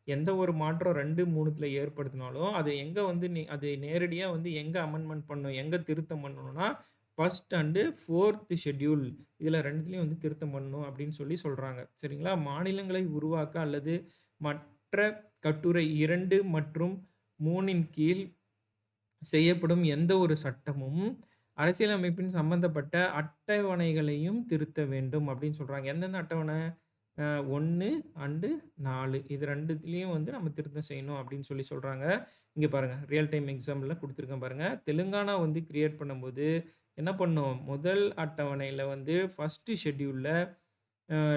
எந்த ஒரு மாற்றம் 2, 3த்துல ஏற்படுத்தினாலும், அது எங்க வந்து அது நேரடியா வந்து எங்க அமெண்ட்மென்ட் பண்ணணும், எங்க திருத்தம் பண்ணணும்னா, 1 அண்ட் 4த் ஷெட்யூல் இதுல 2த்துலயும் வந்து திருத்தம் பண்ணணும் அப்படின்னு சொல்றாங்க. சரிங்களா? மாநிலங்களை உருவாக்க அல்லது மற்ற கட்டுரை 2 மற்றும் 3ன் கீழ் செய்யப்படும் எந்த ஒரு சட்டமும், அரசியலமைப்பின் சம்பந்தப்பட்ட அட்டவணைகளையும் திருத்த வேண்டும் அப்படின்னு சொல்றாங்க. எந்தெந்த அட்டவணை? 1 அண்டு 4 இது 2த்துலயும் வந்து நம்ம திருத்தம் செய்யணும் அப்படின்னு சொல்றாங்க. இங்க பாருங்க. ரியல் டைம் எக்ஸாம்பிள்ல குடுத்துருக்கேன் பாருங்க. தெலுங்கானா வந்து கிரியேட் பண்ணும்போது என்ன பண்ணோம்? முதல் அட்டவணையில வந்து 1 ஷெட்யூல்ல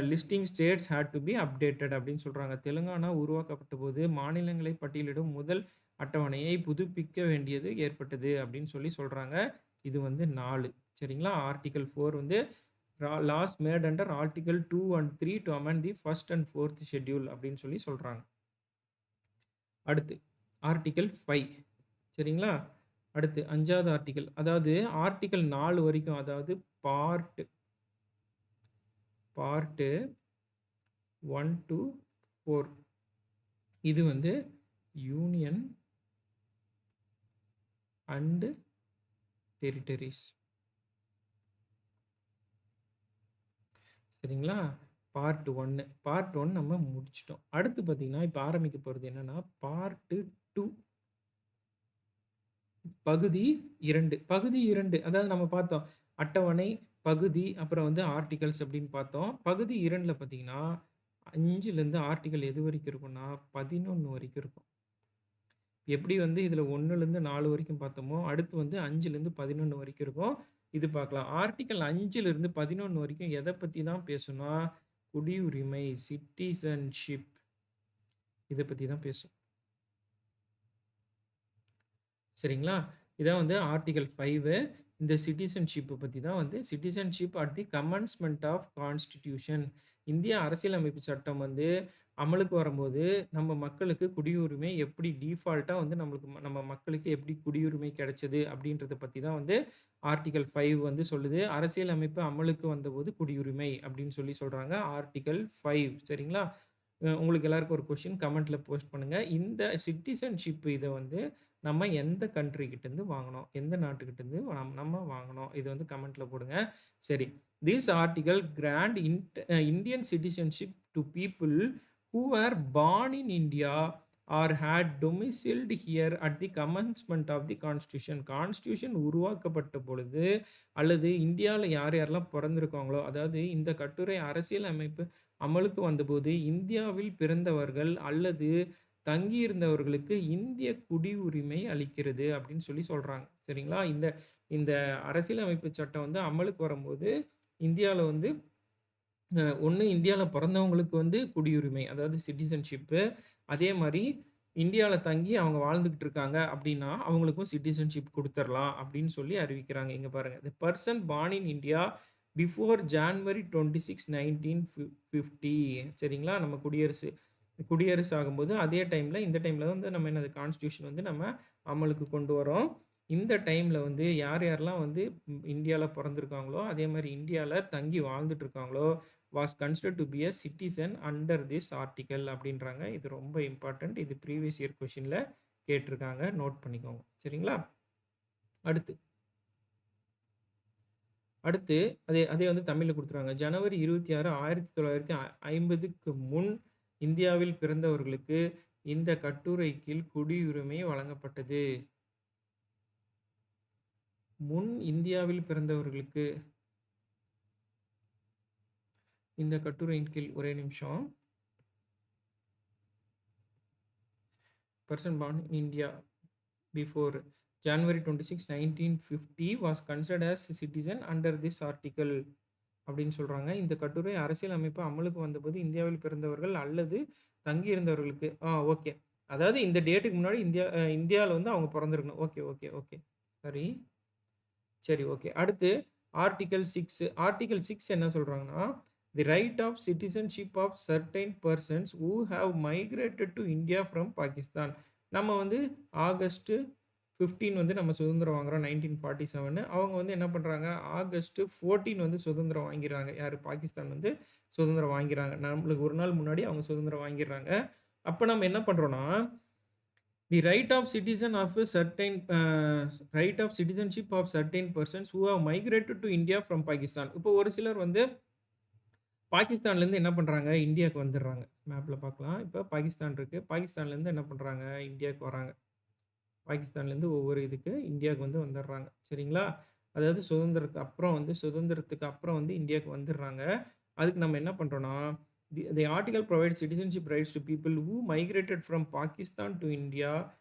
listing states had to be updated அப்படின்னு சொல்றாங்க. தெலுங்கானா உருவாக்கப்பட்டபோது மாநிலங்களை பட்டியலிடும் முதல் அட்டவணையை புதுப்பிக்க வேண்டியது ஏற்பட்டது அப்படின்னு சொல்றாங்க. இது வந்து 4 சரிங்களா? ஆர்டிக்கிள் 4 வந்து laws made under article 2 and 3 to amend the 1 and 4த் ஷெட்யூல் அப்படின்னு சொல்றாங்க. அடுத்து ஆர்டிக்கிள் 5 சரிங்களா? அடுத்து 5வது ஆர்டிக்கிள் அதாவது ஆர்டிக்கிள் 4 வரைக்கும் அதாவது பார்ட் 1 டூ 4 இது வந்து யூனியன் அண்ட் டெரிட்டரீஸ். சரிங்களா? பார்ட் 1 நம்ம முடிச்சுட்டோம். அடுத்து பார்த்தீங்கன்னா, இப்ப ஆரம்பிக்க போறது என்னன்னா, பார்ட் 2 பகுதி 2 பகுதி 2 அதாவது நம்ம பார்த்தோம். அட்டவணை, பகுதி, அப்புறம் வந்து ஆர்டிகல்ஸ் அப்படின்னு பார்த்தோம். பகுதி 2ல பார்த்தீங்கன்னா, 5லேருந்து ஆர்டிக்கிள் எது வரைக்கும் இருக்கும்னா, 11 வரைக்கும் இருக்கும். எப்படி வந்து இதுல 1லேருந்து 4 வரைக்கும் பார்த்தோமோ, அடுத்து வந்து 5லேருந்து 11 வரைக்கும் இருக்கும். இது பார்க்கலாம். ஆர்டிக்கிள் 5லிருந்து 11 வரைக்கும் எத பத்தி தான் பேசும்னா, குடியுரிமை, சிட்டிசன்ஷிப் இத பத்தி தான் பேசும். சரிங்களா? இதான் வந்து ஆர்டிக்கிள் 5 இந்த சிட்டிசன்ஷிப் பத்தி தான் வந்து citizenship at the commencement of constitution. இந்திய அரசியலமைப்பு சட்டம் வந்து அமலுக்கு வரும்போது, நம்ம மக்களுக்கு குடியுரிமை எப்படி டிஃபால்ட்டா வந்து நம்ம மக்களுக்கு எப்படி குடியுரிமை கிடைச்சது அப்படின்றத பத்தி தான் வந்து ஆர்டிக்கிள் 5 வந்து சொல்லுது. அரசியலமைப்பு அமலுக்கு வந்தபோது குடியுரிமை அப்படின்னு சொல்றாங்க. ஆர்டிக்கிள் 5 சரிங்களா? உங்களுக்கு எல்லாருக்கும் ஒரு கொஸ்டின் கமெண்ட்ல போஸ்ட் பண்ணுங்க. இந்த சிட்டிசன்ஷிப் இத வந்து நம்ம எந்த கண்ட்ரி கிட்டேருந்து வாங்குனோம்? எந்த நாட்டுக்கிட்டேருந்து நம்ம வாங்குனோம்? இத வந்து கமெண்ட்ல போடுங்க. சரி. This article grant Indian citizenship to people who are born in India or had domiciled here at the commencement of the constitution. Constitution உருவாக்கப்பட்ட பொழுது அல்லது இந்தியால யார் யாரெல்லாம் பொறந்திருக்காங்களோ, அதாவது இந்த கட்டுரை அரசியல் அமைப்பு அமலுக்கு வந்தபோது இந்தியாவில் பிறந்தவர்கள் அல்லது தங்கியிருந்தவர்களுக்கு இந்திய குடியுரிமை அளிக்கிறது அப்படின்னு சொல்லி சொல்றாங்க. சரிங்களா? இந்த இந்த அரசியலமைப்பு சட்டம் வந்து அமலுக்கு வரும்போது, இந்தியால வந்து ஒண்ணு இந்தியால பொறந்தவங்களுக்கு வந்து குடியுரிமை, அதாவது சிட்டிசன்ஷிப்பு. அதே மாரி இந்தியால தங்கி அவங்க வாழ்ந்துகிட்டு இருக்காங்க அப்படின்னா, அவங்களுக்கும் சிட்டிசன்ஷிப் குடுத்துறலாம் அப்படின்னு சொல்லி அறிவிக்கிறாங்க. இங்க பாருங்க. "The person born in India before January 26, 1950" சரிங்களா? நம்ம குடியரசு குடியரசு ஆகும்போது அதே டைம்ல இந்த டைம்ல வந்து நம்ம என்னது கான்ஸ்டிடியூஷன் வந்து நம்ம அமலுக்கு கொண்டு வரோம். இந்த டைம்ல வந்து யார் யாரெல்லாம் வந்து இந்தியால பொறந்திருக்காங்களோ, அதே மாரி இந்தியால தங்கி வாழ்ந்துட்டு இருக்காங்களோ, was considered to be a citizen under this article அப்படின்றாங்க. இது ரொம்ப இம்பார்ட்டன்ட். இது ப்ரீவியஸ் இயர் கொஸ்டின்ல கேட்டிருக்காங்க. நோட் பண்ணிக்கோங்க. சரிங்களா? அடுத்து அடுத்து அதே அதே வந்து தமிழ்ல குடுத்துருக்காங்க. ஜனவரி 26, 1950க்கு முன் இந்தியாவில் பிறந்தவர்களுக்கு இந்த கட்டுரை கீழ் குடியுரிமை வழங்கப்பட்டது. முன் இந்தியாவில் பிறந்தவர்களுக்கு இந்த கட்டுரையின் கீழ் ஒரே நிமிஷம். Person born in India before January 26, 1950 was considered as a citizen under this article அப்படின்னு சொல்றாங்க. இந்த கட்டுரை அரசியல் அமைப்பு அமலுக்கு வந்தபோது இந்தியாவில் பிறந்தவர்கள் அல்லது தங்கியிருந்தவர்களுக்கு ஓகே. அதாவது இந்த டேட்டுக்கு முன்னாடி இந்தியால வந்து அவங்க பொறந்திருக்கணும். Okay, okay, okay. சரி. சரி, ஓகே. அடுத்து ஆர்டிக்கிள் 6. ஆர்டிக்கிள் 6 என்ன சொல்றாங்கன்னா, "the right of citizenship of certain persons who have migrated to India from Pakistan." நம்ம வந்து ஆகஸ்ட் 15 வந்து நம்ம சுதந்திரம் வாங்குறோம் 1947. அவங்க வந்து என்ன பண்றாங்க, ஆகஸ்ட் 14 வந்து சுதந்திரம் வாங்கிறாங்க. யாரு? பாகிஸ்தான் வந்து சுதந்திரம் வாங்கிறாங்க. நம்மளுக்கு ஒரு நாள் முன்னாடி அவங்க சுதந்திரம் வாங்கிறாங்க. அப்ப நம்ம என்ன பண்றோம்னா, the right of citizen of a certain right of citizenship of certain persons who have migrated to India from Pakistan. இப்போ ஒரு சிலர் வந்து பாகிஸ்தான்லேருந்து என்ன பண்றாங்க, இந்தியாவுக்கு வந்துடுறாங்க. மேப்ல பார்க்கலாம். இப்போ பாகிஸ்தான் இருக்கு. பாகிஸ்தான்லேருந்து என்ன பண்றாங்க, இந்தியாவுக்கு வராங்க. பாகிஸ்தான்லேருந்து ஒவ்வொரு இதுக்கு இந்தியாவுக்கு வந்து வந்துடுறாங்க. சரிங்களா? அதாவது சுதந்திரத்துக்கு அப்புறம் வந்து இந்தியாவுக்கு வந்துடுறாங்க. அதுக்கு நம்ம என்ன பண்றோம்னா, the article provides citizenship rights to people who migrated from Pakistan to India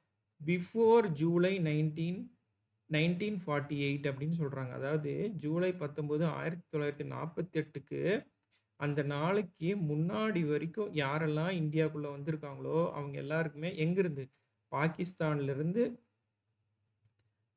before July 1948 அப்படின்னு சொல்றாங்க. அதாவது ஜூலை 19, 1948க்கு அந்த நாளைக்கு முன்னாடி வரைக்கும் யாரெல்லாம் இந்தியாக்குள்ள வந்திருக்காங்களோ, அவங்க எல்லாருக்குமே எங்கிருந்து? பாகிஸ்தான்லேருந்து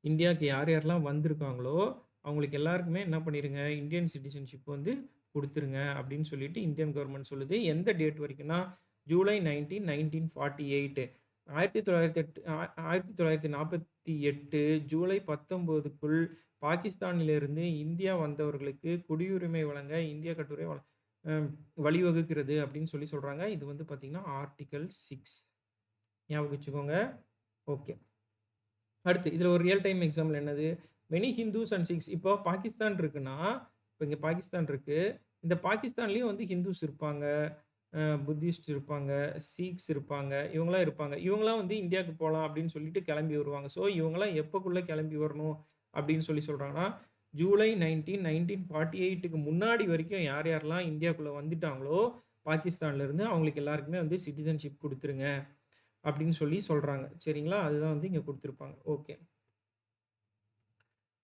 இந்தியாவுக்கு யார் யாரெல்லாம் வந்திருக்காங்களோ, அவங்களுக்கு எல்லாருக்குமே என்ன பண்ணிருங்க, இந்தியன் சிட்டிசன்ஷிப் வந்து குடுத்துருங்க அப்படின்னு சொல்லிட்டு இந்தியன் கவர்மெண்ட் சொல்லுது. எந்த டேட் வரைக்கும்னா, ஜூலை 19, 1948. 1948 ஜூலை 19க்குள் பாகிஸ்தானிலிருந்து இந்தியா வந்தவர்களுக்கு குடியுரிமை வழங்க இந்திய கட்டுரை அ வழிவகுக்கிறது அப்படின்னு சொல்லி சொல்றாங்க. இது வந்து பார்த்தீங்கன்னா, ஆர்டிக்கிள் 6 ஞாபகம் வச்சுக்கோங்க. ஓகே. அடுத்து இதில ஒரு ரியல் டைம் எக்ஸாம்பிள் என்னது? மெனி ஹிந்துஸ் அண்ட் சிக்ஸ் இப்போ பாகிஸ்தான் இருக்குன்னா, இப்போ இங்க பாகிஸ்தான் இருக்கு. இந்த பாகிஸ்தான்லயும் வந்து ஹிந்துஸ் இருப்பாங்க, புத்திஸ்ட் இருப்பாங்க, சீக்ஸ் இருப்பாங்க, இவங்கலாம் இருப்பாங்க. இவங்கலாம் வந்து இந்தியாவுக்கு போலாம் அப்படின்னு சொல்லிட்டு கிளம்பி வருவாங்க. ஸோ இவங்கலாம் எப்பக்குள்ள கிளம்பி வரணும் அப்படின்னு சொல்லி சொல்றாங்கன்னா, ஜூலை 19, 1948க்கு முன்னாடி வரைக்கும் யார் யாரெல்லாம் இந்தியாக்குள்ள வந்துட்டாங்களோ, பாகிஸ்தான்லேருந்து அவங்களுக்கு எல்லாருக்குமே வந்து சிட்டிசன்ஷிப் குடுத்துருங்க. அப்படின்னு சொல்லி சொல்றாங்க. சரிங்களா? அதுதான் வந்து இங்க குடுத்திருப்பாங்க. ஓகே.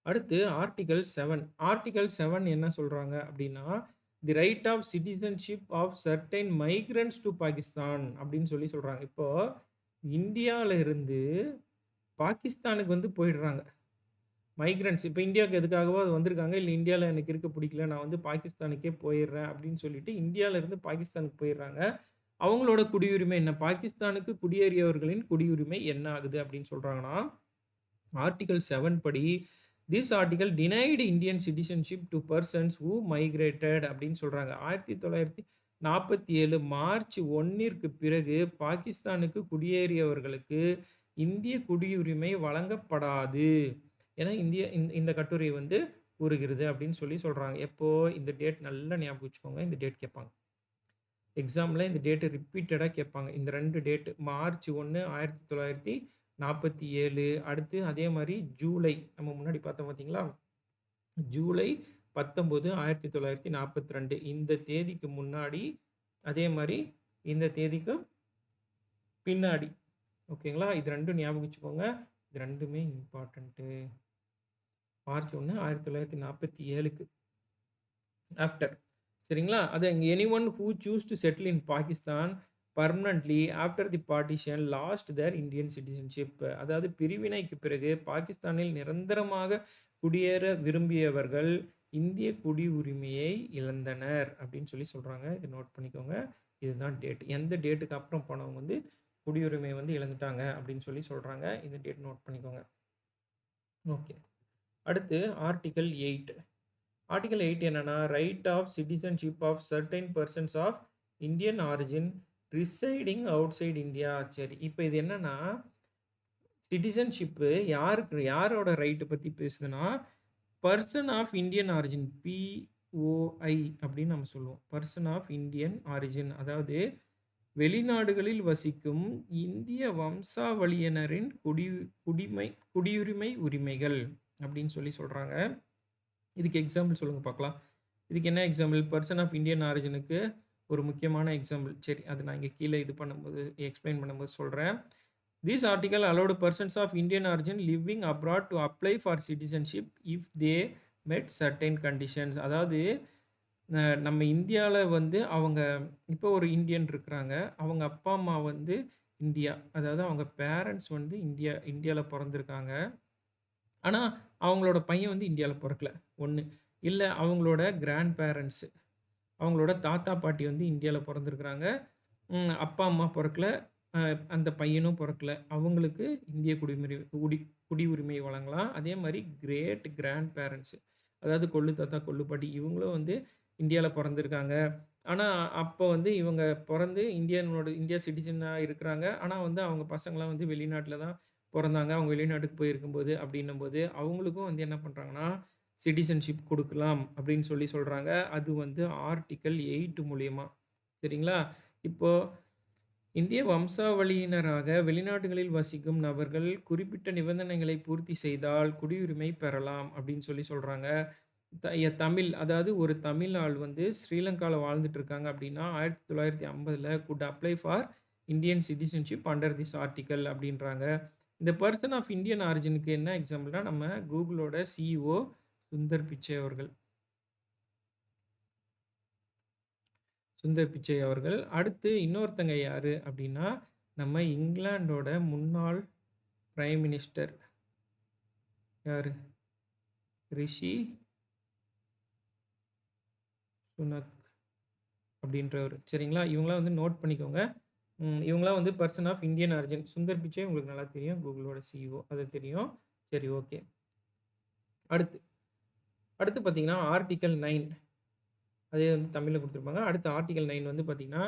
அடுத்து ஆர்டிக்கிள் 7. ஆர்டிக்கிள் 7 என்ன சொல்றாங்க அப்படின்னா, the right of citizenship of certain migrants to Pakistan அப்படின்னு சொல்லி சொல்றாங்க. இப்போ இந்தியால இருந்து பாகிஸ்தானுக்கு வந்து போயிடுறாங்க. மைக்ரண்ட்ஸ் இப்ப இந்தியாவுக்கு எதுக்காகவோ அது வந்திருக்காங்க. இல்ல இந்தியால எனக்கு இருக்க பிடிக்கல. நான் வந்து பாகிஸ்தானுக்கே போயிர்றேன் அப்படின்னு சொல்லிட்டு இந்தியால இருந்து பாகிஸ்தானுக்கு போயிர்றாங்க. அவங்களோட குடியுரிமை என்ன? பாகிஸ்தானுக்கு குடியேறியவர்களின் குடியுரிமை என்ன ஆகுது அப்படின்னு சொல்றாங்கன்னா, ஆர்டிக்கிள் 7 படி, this article denied Indian citizenship to persons who migrated அப்படின்னு சொல்றாங்க. 1947 மார்ச் 1ற்கு பிறகு பாகிஸ்தானுக்கு குடியேறியவர்களுக்கு இந்திய குடியுரிமை வழங்கப்படாது. என இந்த கட்டுரை வந்து கூறுகிறது அப்படின்னு சொல்லி சொல்றாங்க. எப்போ? இந்த டேட் நல்லா ஞாபகம் வச்சுக்கோங்க. இந்த டேட் கேட்பாங்க. எக்ஸாம்ல இந்த டேட் ரிப்பீட்டடா கேட்பாங்க. இந்த 2 டேட் மார்ச் 1, 1947 அடுத்து அதே மாரி ஜூலை நம்ம முன்னாடி பார்த்தோம் பார்த்தீங்களா? ஜூலை 19, 1942 இந்த தேதிக்கு முன்னாடி, அதே மாரி இந்த தேதிக்கு பின்னாடி. ஓகேங்களா? இது 2ம் ஞாபகம் வச்சுக்கோங்க. இது 2மே இம்பார்ட்டன்ட்டு. March 1 1947க்கு after. சரிங்களா? அது anyone who choose to settle in Pakistan permanently after the partition last there Indian citizenship. அதாவது பிரிவினைக்கு பிறகு பாகிஸ்தானில் நிரந்தரமாக குடியேற விரும்பியவர்கள் இந்திய குடியுரிமையை இழந்தனர் அப்படின்னு சொல்லி சொல்றாங்க. இத நோட் பண்ணிக்கோங்க. இதுதான் டேட். எந்த டேட்டுக்கு அப்புறம் போனவங்க வந்து குடியுரிமையை வந்து இழந்துட்டாங்க அப்படின்னு சொல்லி சொல்றாங்க. இந்த டேட் நோட் பண்ணிக்கோங்க. ஓகே. அடுத்து ஆர்டிகிள் 8. ஆர்டிகிள் 8 என்னன்னா right of citizenship of certain persons of Indian origin residing outside India. சரி, இப்போ இது என்னன்னா சிட்டிசன்ஷிப்பு யாரோட ரைட்டு பற்றி பேசுதுன்னா person of Indian origin POI அப்படின்னு நம்ம சொல்லுவோம். பர்சன் ஆஃப் இந்தியன் ஆரிஜின் அதாவது வெளிநாடுகளில் வசிக்கும் இந்திய வம்சாவளியினரின் குடியுரிமை உரிமைகள் அப்படின்னு சொல்லி சொல்கிறாங்க. இதுக்கு எக்ஸாம்பிள் சொல்லுங்கள் பார்க்கலாம். இதுக்கு என்ன எக்ஸாம்பிள்? பர்சன் ஆஃப் இந்தியன் ஆரிஜினுக்கு ஒரு முக்கியமான எக்ஸாம்பிள். சரி, அது நான் இங்கே கீழே இது பண்ணும்போது எக்ஸ்பிளைன் பண்ணும்போது சொல்கிறேன். This article allowed persons of Indian origin living abroad to apply for citizenship if they met certain conditions. அதாவது நம்ம இந்தியாவில் வந்து அவங்க இப்போ ஒரு இந்தியன் இருக்கிறாங்க. அவங்க அப்பா அம்மா வந்து இந்தியா, அதாவது அவங்க பேரண்ட்ஸ் வந்து இந்தியாவில் பிறந்திருக்காங்க. ஆனால் அவங்களோட பையன் வந்து இந்தியாவில் பிறக்கல. ஒன்று இல்லை, அவங்களோட கிராண்ட் பேரண்ட்ஸு, அவங்களோட தாத்தா பாட்டி வந்து இந்தியாவில் பிறந்திருக்கிறாங்க. அப்பா அம்மா பிறக்கல, அந்த பையனும் பிறக்கல. அவங்களுக்கு இந்திய குடியுரிமை வழங்கலாம். அதே மாதிரி கிரேட் கிராண்ட் பேரண்ட்ஸு, அதாவது கொள்ளு தாத்தா கொள்ளுப்பாட்டி, இவங்களும் வந்து இந்தியாவில் பிறந்திருக்காங்க. ஆனால் அப்போ வந்து இவங்க பிறந்து இந்தியா சிட்டிசனாக இருக்கிறாங்க. ஆனால் வந்து அவங்க பசங்களாம் வந்து வெளிநாட்டில் தான் பிறந்தாங்க. அவங்க வெளிநாட்டுக்கு போயிருக்கும்போது அப்படின்னும்போது அவங்களுக்கும் வந்து என்ன பண்ணுறாங்கன்னா சிட்டிசன்ஷிப் கொடுக்கலாம் அப்படின்னு சொல்லி சொல்கிறாங்க. அது வந்து ஆர்டிகிள் 8 மூலியமாக. சரிங்களா? இப்போது இந்திய வம்சாவளியினராக வெளிநாடுகளில் வசிக்கும் நபர்கள் குறிப்பிட்ட நிபந்தனைகளை பூர்த்தி செய்தால் குடியுரிமை பெறலாம் அப்படின்னு சொல்லி சொல்கிறாங்க. தமிழ், அதாவது ஒரு தமிழ் ஆள் வந்து ஸ்ரீலங்காவில் வாழ்ந்துட்டு இருக்காங்க அப்படின்னா 1950 good apply for Indian citizenship under this article அப்படின்றாங்க. இந்த பர்சன் ஆஃப் இந்தியன் ஆரிஜினுக்கு என்ன எக்ஸாம்பிள்னா நம்ம கூகுளோட சிஇஓ சுந்தர் பிச்சை அவர்கள். அடுத்து இன்னொருத்தங்க யாரு அப்படின்னா நம்ம இங்கிலாண்டோட முன்னாள் பிரைம் மினிஸ்டர் யாரு? ரிஷி சுனக் அப்படின்றவர். சரிங்களா? இவங்களாம் வந்து நோட் பண்ணிக்கோங்க. இவங்களாம் வந்து person of Indian origin. Sundar Pichai உங்களுக்கு நல்லா தெரியும், கூகுளோட சிஇஓ, அது தெரியும். சரி, ஓகே. அடுத்து பார்த்தீங்கன்னா ஆர்டிகல் 9, அதே வந்து தமிழில் கொடுத்துருப்பாங்க. அடுத்து ஆர்டிகல் 9 வந்து பார்த்தீங்கன்னா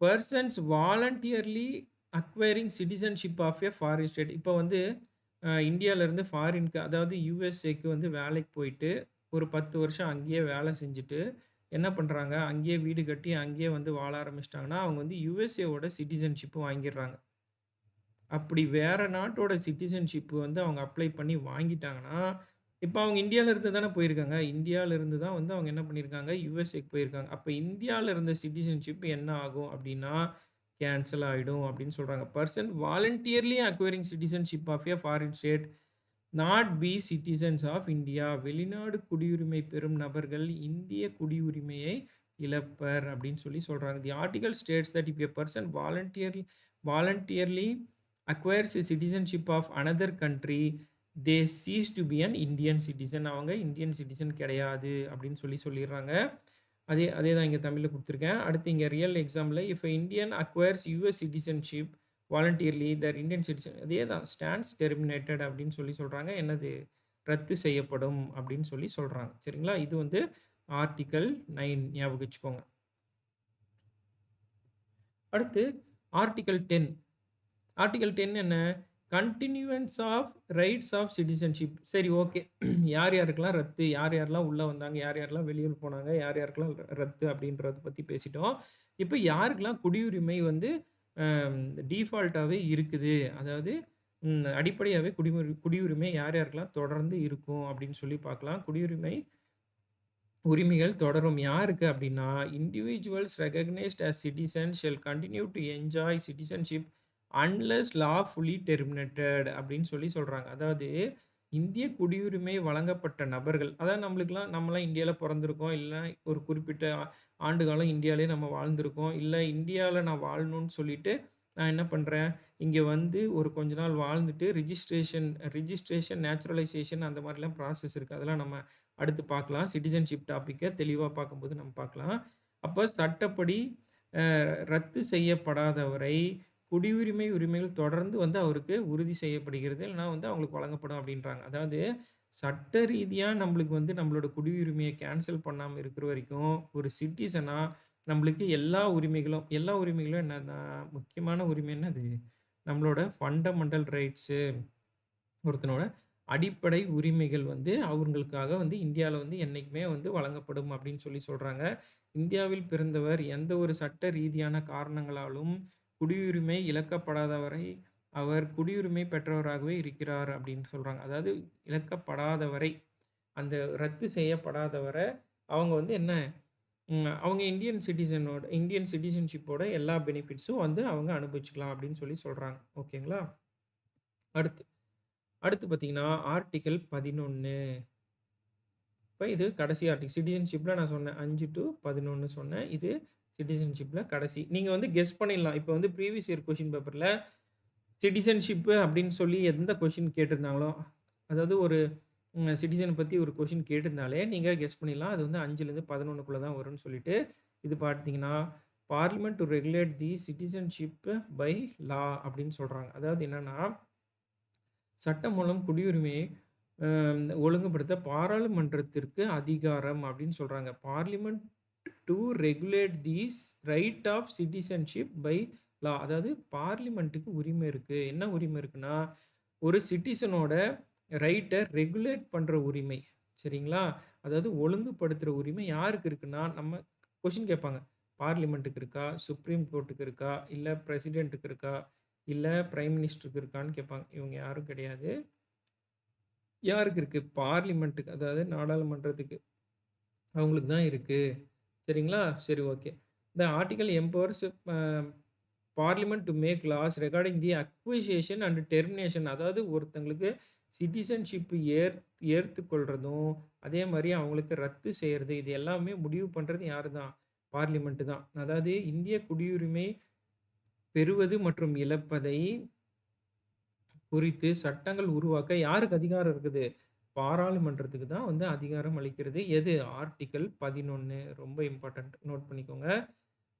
persons voluntarily acquiring citizenship of a foreign state. இப்போ வந்து இந்தியாவிலேருந்து ஃபாரினுக்கு, அதாவது யூஎஸ்ஏக்கு வந்து வேலைக்கு போயிட்டு ஒரு 10 வருஷம் அங்கேயே வேலை செஞ்சுட்டு என்ன பண்ணுறாங்க, அங்கேயே வீடு கட்டி அங்கேயே வந்து வாழ ஆரம்பிச்சிட்டாங்கன்னா அவங்க வந்து யூஎஸ்ஏவோட சிட்டிசன்ஷிப்பு வாங்கிடுறாங்க. அப்படி வேற நாட்டோட சிட்டிசன்ஷிப்பு வந்து அவங்க அப்ளை பண்ணி வாங்கிட்டாங்கன்னா, இப்போ அவங்க இந்தியாவில் இருந்து தானே போயிருக்காங்க. இந்தியாவில் இருந்து தான் வந்து அவங்க என்ன பண்ணியிருக்காங்க, யூஎஸ்ஏக்கு போயிருக்காங்க. அப்போ இந்தியாவில் இருந்த சிட்டிசன்ஷிப் என்ன ஆகும் அப்படின்னா கேன்சல் ஆகிடும் அப்படின்னு சொல்கிறாங்க. Person voluntarily acquiring citizenship of a foreign state not be citizens of India. வெளிநாடு குடியுரிமை பெறும் நபர்கள் இந்திய குடியுரிமையை இழப்பர் அப்படின்னு சொல்லி சொல்கிறாங்க. தி article states that if a person voluntarily acquires a citizenship of another country, they cease to be an Indian citizen. அவங்க இந்தியன் சிட்டிசன் கிடையாது அப்படின்னு சொல்லிடுறாங்க. அதே தான் இங்கே தமிழில் கொடுத்துருக்கேன். அடுத்து இங்கே real example, if Indian acquires US citizenship voluntarily their Indian citizen, அதே தான் ஸ்டாண்ட்ஸ் டெர்மினேட்டட் அப்படின்னு சொல்கிறாங்க. என்னது? ரத்து செய்யப்படும் அப்படின்னு சொல்கிறாங்க. சரிங்களா? இது வந்து ஆர்டிகல் 9 ஞாபகம் வச்சுக்கோங்க. அடுத்து ஆர்டிகல் 10. ஆர்டிகல் 10 என்ன? கண்டினியூவன்ஸ் ஆஃப் ரைட்ஸ் ஆஃப் சிட்டிசன்ஷிப். சரி, ஓகே. யார் யாருக்கெல்லாம் ரத்து, யார் யாரெல்லாம் உள்ளே வந்தாங்க, யார் யாரெல்லாம் வெளியில் போனாங்க, யார் யாருக்கெல்லாம் ரத்து அப்படின்றத பற்றி பேசிட்டோம். இப்போ யாருக்கெல்லாம் குடியுரிமை வந்து டிஃபால்ட்டாகவே இருக்குது, அதாவது அடிப்படையாகவே குடியுரிமை யார் யாருக்கெல்லாம் தொடர்ந்து இருக்கும் அப்படின்னு சொல்லி பார்க்கலாம். உரிமைகள் தொடரும் யாருக்கு அப்படின்னா individuals recognised as citizens shall continue to enjoy citizenship unless lawfully terminated அப்படின்னு சொல்றாங்க. அதாவது இந்திய குடியுரிமை வழங்கப்பட்ட நபர்கள், அதாவது நம்மலாம் இந்தியால பொறந்திருக்கோம். இல்ல ஒரு குறிப்பிட்ட ஆண்டு காலம் இந்தியாலயே நம்ம வாழ்ந்திருக்கோம். இல்ல இந்தியால நான் வாழணும்னு சொல்லிட்டு, நான் என்ன பண்றேன், இங்க வந்து ஒரு கொஞ்ச நாள் வாழ்ந்துட்டு ரிஜிஸ்ட்ரேஷன், நேச்சுரலைசேஷன் அந்த மாரிலாம் ப்ராசஸ் இருக்கு. அதெல்லாம் நம்ம அடுத்து பார்க்கலாம். சிட்டிசன்ஷிப் டாபிக்க தெளிவா பார்க்கும்போது நம்ம பார்க்கலாம். அப்ப சட்டப்படி ரத்து செய்யப்படாதவரை குடியுரிமை உரிமைகள் தொடர்ந்து வந்து அவருக்கு உறுதி செய்யப்படுகிறது. இல்லன்னா வந்து அவங்களுக்கு வழங்கப்படும் அப்படின்றாங்க. அதாவது சட்ட ரீதியா நம்மளுக்கு வந்து நம்மளோட குடியுரிமைய கேன்சல் பண்ணாம இருக்கிற வரைக்கும், ஒரு சிட்டிசனா நம்மளுக்கு எல்லா உரிமைகளும் என்னன்னா, முக்கியமான உரிமை என்னது? நம்மளோட ஃபண்டமெண்டல் ரைட்ஸு. ஒருத்தனோட அடிப்படை உரிமைகள் வந்து அவங்களுக்காக வந்து இந்தியால வந்து என்னைக்குமே வந்து வழங்கப்படும் அப்படின்னு சொல்றாங்க. இந்தியாவில் பிறந்தவர் எந்த ஒரு சட்ட ரீதியான காரணங்களாலும் குடியுரிமை இழக்கப்படாத வரை அவர் குடியுரிமை பெற்றவராகவே இருக்கிறார் அப்படின்னு சொல்றாங்க. அதாவது இழக்கப்படாத வரை, அந்த ரத்து செய்யப்படாத வரை அவங்க வந்து என்ன அவங்க இந்தியன் சிட்டிசன்ஷிப்போட எல்லா பெனிஃபிட்ஸும் வந்து அவங்க அனுபவிச்சுக்கலாம் அப்படின்னு சொல்றாங்க. ஓகேங்களா? அடுத்து அடுத்து பார்த்தீங்கன்னா, ஆர்டிக்கிள் 11. இப்ப இது கடைசி சிட்டிசன்ஷிப்ல நான் சொன்னேன். 5 டூ 11 சொன்னேன். இது சிட்டிசன்ஷிப்ல கடைசி. நீங்க வந்து கெஸ் பண்ணிடலாம். இப்ப வந்து ப்ரீவியஸ் இயர் கொஸ்டின் பேப்பர்ல சிட்டிசன்ஷிப் அப்படின்னு சொல்லி எந்த கொஸ்டின் கேட்டிருந்தாங்களோ, அதாவது ஒரு சிட்டிசன் பத்தி ஒரு கொஸ்டின் கேட்டிருந்தாலே, நீங்க கெஸ் பண்ணிடலாம். அது வந்து 5லேருந்து 11க்குள்ள தான் வரும்னு சொல்லிட்டு, இது பார்த்தீங்கன்னா, parliament to regulate the citizenship by law அப்படின்னு சொல்றாங்க. அதாவது என்னன்னா, சட்டம் மூலம் குடியுரிமையை ஒழுங்குபடுத்த பாராளுமன்றத்திற்கு அதிகாரம் அப்படின்னு சொல்றாங்க. Parliament to regulate these right of citizenship by law. அதாவது பார்லிமென்ட்டுக்கு உரிமை இருக்கு. என்ன உரிமை இருக்குன்னா, ஒரு சிட்டிசனோட ரைட்ட ரெகுலேட் பண்ற உரிமை. சரிங்களா? அதாவது ஒழுங்குபடுத்துற உரிமை யாருக்கு இருக்குன்னா, நம்ம கொஸ்டின் கேட்பாங்க. பார்லிமென்ட்டுக்கு இருக்கா? சுப்ரீம் கோர்ட்டுக்கு இருக்கா? இல்ல பிரசிடென்ட்க்கு இருக்கா? இல்ல பிரைம் மினிஸ்டருக்கு இருக்கான்னு கேட்பாங்க. இவங்க யாரும் கிடையாது. யாருக்கு இருக்கு? பார்லிமென்ட்டுக்கு, அதாவது நாடாளுமன்றத்துக்கு. அவங்களுக்கு தான் இருக்கு. சரிங்களா? சரி, okay. The article empowers parliament to make laws regarding the acquisition and termination. அதாவது ஒருத்தங்களுக்கு சிட்டிசன்ஷிப் ஏத்துக்கொள்றதும், அதே மாரி அவங்களுக்கு ரத்து செய்றது, இது எல்லாமே முடிவு பண்றது யாரு தான்? பார்லிமென்ட் தான். அதாவது இந்திய குடியுரிமை பெறுவது மற்றும் இழப்பதை குறித்து சட்டங்கள் உருவாக்க யாருக்கு அதிகாரம் இருக்குது? பாராளுமன்றத்துக்கு தான் வந்து அதிகாரம் அளிக்கிறது. எது? ஆர்டிக்கிள் 11. ரொம்ப இம்பார்ட்டன்ட். நோட் பண்ணிக்கோங்க.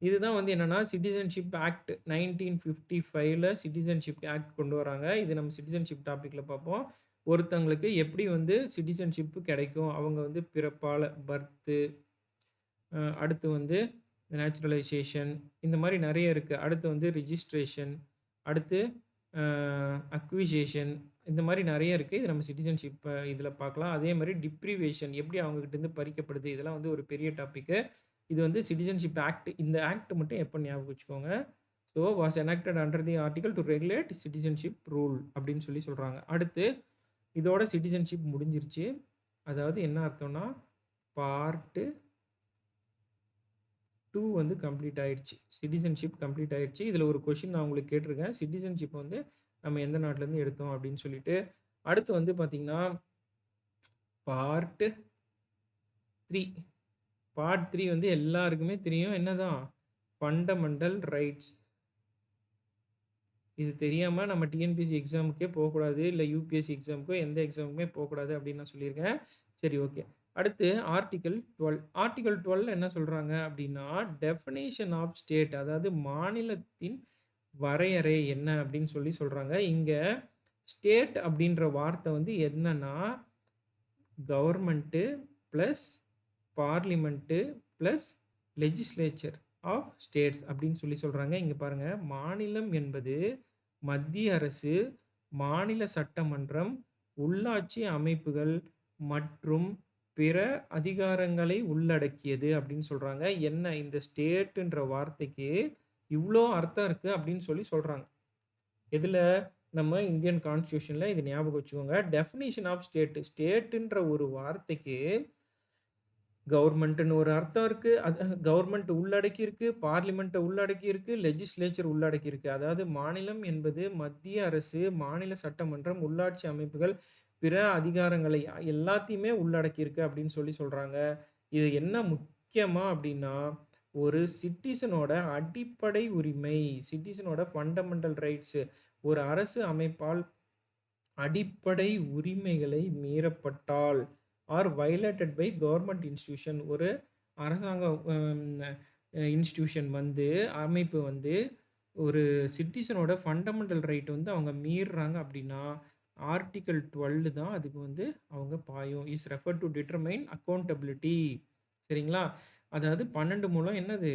இதுதான் வந்து என்னன்னா, சிட்டிசன்ஷிப் ஆக்ட் 1955ல சிட்டிசன்ஷிப் ஆக்ட் கொண்டு வராங்க. இது நம்ம சிட்டிசன்ஷிப் டாபிக்ல பார்ப்போம். ஒருத்தங்களுக்கு எப்படி வந்து சிட்டிசன்ஷிப் கிடைக்கும்? அவங்க வந்து பிறப்பால அடுத்து வந்து நேச்சுரலைசேஷன், இந்த மாரி நெறைய இருக்கு. அடுத்து வந்து ரிஜிஸ்ட்ரேஷன், அடுத்து அக்விசிஷன், இந்த மாரி நெறைய இருக்கு. இது நம்ம சிட்டிசன்ஷிப் இதில பார்க்கலாம். அதே மாரி டிப்ரிவேஷன் எப்படி அவங்ககிட்டருந்து பறிக்கப்படுது, இதெல்லாம் வந்து ஒரு பெரிய டாபிக்கு. இது வந்து சிட்டிசன்ஷிப் ஆக்ட். இந்த ஆக்ட் மட்டும் எப்ப ஞாபகம் வச்சுக்கோங்க. Was enacted under the article to regulate citizenship rule அப்படின்னு சொல்றாங்க. அடுத்து இதோட சிட்டிசன்ஷிப் முடிஞ்சிருச்சு. அதாவது என்ன அர்த்தம்னா, பார்ட் 2 வந்து கம்ப்ளீட் ஆயிடுச்சு. சிட்டிசன்ஷிப் கம்ப்ளீட் ஆயிடுச்சு. இதில ஒரு கொஸ்டின் நான் உங்களுக்கு கேட்டிருக்கேன். சிட்டிசன்ஷிப் வந்து நம்ம எந்த நாட்டிலேருந்து எடுத்தோம் அப்படின்னு சொல்லிட்டு. அடுத்து வந்து பார்த்தீங்கன்னா, பார்ட் 3. பார்ட் 3 வந்து எல்லாருக்குமே தெரியும். என்னதான்? Fundamental rights. இது தெரியாம நம்ம டிஎன்பிஎஸ்சி எக்ஸாமுக்கே போகக்கூடாது. இல்ல யுபிஎஸ்சி எக்ஸாமுக்கோ எந்த எக்ஸாமுக்குமே போகக்கூடாது அப்படின்னு நான் சொல்லியிருக்கேன். சரி, ஓகே. அடுத்து ஆர்டிக்கிள் 12. ஆர்டிக்கிள் 12ல என்ன சொல்றாங்க அப்படின்னா, டெஃபினிஷன் ஆஃப் ஸ்டேட், அதாவது மாநிலத்தின் வரையறை என்ன அப்படின்னு சொல்றாங்க. இங்க ஸ்டேட் அப்படின்ற வார்த்தை வந்து என்னன்னா, government plus parliament plus legislature of states அப்படின்னு சொல்றாங்க. இங்க பாருங்க, மாநிலம் என்பது மத்திய அரசு, மாநில சட்டமன்றம், உள்ளாட்சி அமைப்புகள் மற்றும் பிற அதிகாரங்களை உள்ளடக்கியது அப்படின்னு சொல்றாங்க. என்ன இந்த ஸ்டேட்ன்ற வார்த்தைக்கு இவ்ளோ அர்த்தம் இருக்கு அப்படின்னு சொல்றாங்க. எதுல? நம்ம இந்தியன் கான்ஸ்டிடியூஷன்ல இது ஞாபகம் வச்சுக்கோங்க. Definition of state. ஸ்டேட்ன்ற ஒரு வார்த்தைக்கு கவர்மெண்ட்ன்னு ஒரு அர்த்தம் இருக்கு. அது கவர்மெண்ட் உள்ளடக்கி இருக்கு, பார்லிமென்ட்ட உள்ளடக்கி இருக்கு, லெஜிஸ்லேச்சர் உள்ளடக்கி இருக்கு. அதாவது மாநிலம் என்பது மத்திய அரசு, மாநில சட்டமன்றம், உள்ளாட்சி அமைப்புகள், பிற அதிகாரங்களை எல்லாத்தையுமே உள்ளடக்கி இருக்கு அப்படின்னு சொல்றாங்க. இது என்ன முக்கியமா அப்படின்னா, ஒரு சிட்டிசனோட அடிப்படை உரிமை, சிட்டிசனோட ஃபண்டமெண்டல் ரைட்ஸ் ஒரு அரசு அமைப்பால் அடிப்படை உரிமைகளை மீறப்பட்டால் or violated by government institution ஒரு அரசாங்க இன்ஸ்டிடியூஷன் வந்து அமைப்பு வந்து ஒரு சிட்டிசனோட ஃபண்டமெண்டல் ரைட் வந்து அவங்க மீறுறாங்க அப்படின்னா ஆர்டிகல் 12 தான் அதுக்கு வந்து அவங்க பாயும் is refer to determine accountability. சரிங்களா? அதாவது 12 மூலம் என்னது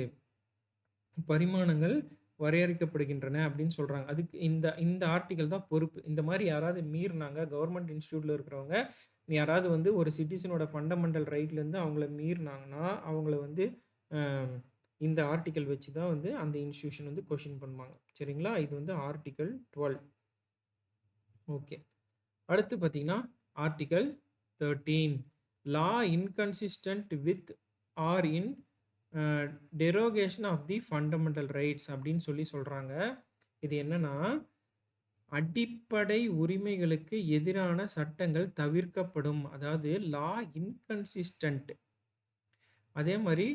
பரிமாணங்கள் வரையறுக்கப்படுகின்றன அப்படின்னு சொல்றாங்க. அதுக்கு இந்த இந்த ஆர்டிக்கிள் தான் பொறுப்பு. இந்த மாரி யாராவது மீறுனாங்க, கவர்மெண்ட் இன்ஸ்டிடியூட்ல இருக்கிறவங்க, யாராவது வந்து ஒரு சிட்டிசனோட ஃபண்டமெண்டல் ரைட்லேருந்து அவங்கள மீறுனாங்கன்னா, அவங்கள வந்து அ இந்த ஆர்டிக்கிள் வச்சு தான் வந்து அந்த இன்ஸ்டிடியூஷன் வந்து கொஸ்டின் பண்ணுவாங்க. சரிங்களா? இது வந்து ஆர்டிக்கிள் 12. ஓகே. அடுத்து பார்த்தீங்கன்னா, article 13 law inconsistent with or in a derogation of the fundamental rights அப்படின்னு சொல்றாங்க. இது என்னன்னா, அடிப்படை உரிமைகளுக்கு எதிரான சட்டங்கள் தவிர்க்கப்படும். அதாவது லா இன்கன்சிஸ்டன்ட். அதே மாரி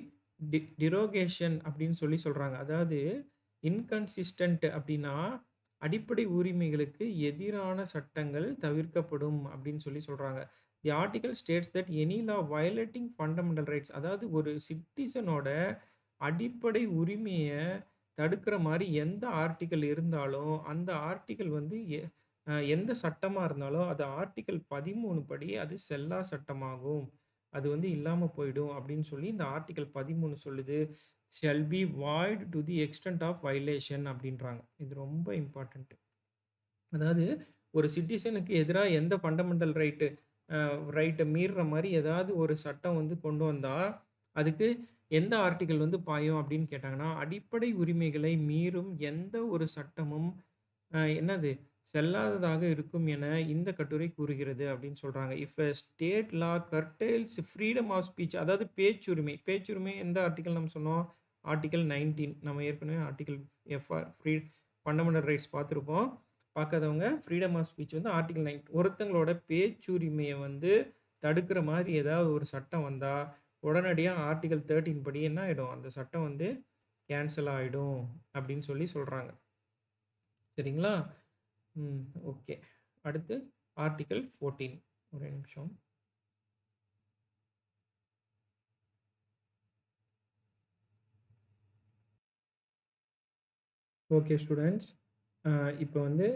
டிரோகேஷன் அப்படின்னு சொல்றாங்க. அதாவது இன்கன்சிஸ்டன்ட் அப்படின்னா, அடிப்படை உரிமைகளுக்கு எதிரான சட்டங்கள் தவிர்க்கப்படும் அப்படின்னு சொல்றாங்க. The article states that any law violating fundamental rights அதாவது ஒரு சிட்டிசனோட அடிப்படை உரிமைய தடுக்கிற மாரி எந்த ஆர்டிக்கிள் இருந்தாலும், அந்த ஆர்டிக்கிள் வந்து எந்த சட்டமா இருந்தாலும், அது ஆர்டிக்கிள் 13 படி அது செல்லா சட்டமாகும். அது வந்து இல்லாம போயிடும் அப்படின்னு இந்த ஆர்டிக்கிள் 13 சொல்லுது. Shall be void to the extent of violation அப்படின்றாங்க. இது ரொம்ப இம்பார்ட்டன்ட். அதாவது ஒரு சிட்டிசனுக்கு எதிரா எந்த ஃபண்டமெண்டல் ரைட்ட மீறுற மாரி ஏதாவது ஒரு சட்டம் வந்து கொண்டு வந்தா, அதுக்கு எந்த ஆர்டிக்கிள் வந்து பாயும் அப்படின்னு கேட்டாங்கன்னா, அடிப்படை உரிமைகளை மீறும் எந்த ஒரு சட்டமும் என்னது செல்லாததாக இருக்கும் என இந்த கட்டுரை கூறுகிறது அப்படின்னு சொல்றாங்க. If a state law curtails freedom of speech அதாவது பேச்சுரிமை. பேச்சுரிமை எந்த ஆர்டிக்கிள் நம்ம சொன்னோம்? ஆர்டிக்கிள் 19 நம்ம ஏற்கனவே ஆர்டிக்கிள் எஃப்ஆர் ஃபண்டமெண்டல் ரைட்ஸ் பார்த்துருப்போம். பார்க்காதவங்க ஃப்ரீடம் ஆஃப் ஸ்பீச் வந்து ஆர்டிக்கிள் 9 ஒருத்தங்களோட பேச்சுரிமைய வந்து தடுக்கிற மாதிரி ஏதாவது ஒரு சட்டம் வந்தா, உடனடியா ஆர்டிக்கிள் 13 படி என்ன ஆயிடும்? அந்த சட்டம் வந்து கேன்சல் ஆயிடும் அப்படின்னு சொல்றாங்க. சரிங்களா? ஓகே. அடுத்து ஆர்டிக்கிள் 14 ஒரே நிமிஷம். Okay students. இப்போ வந்து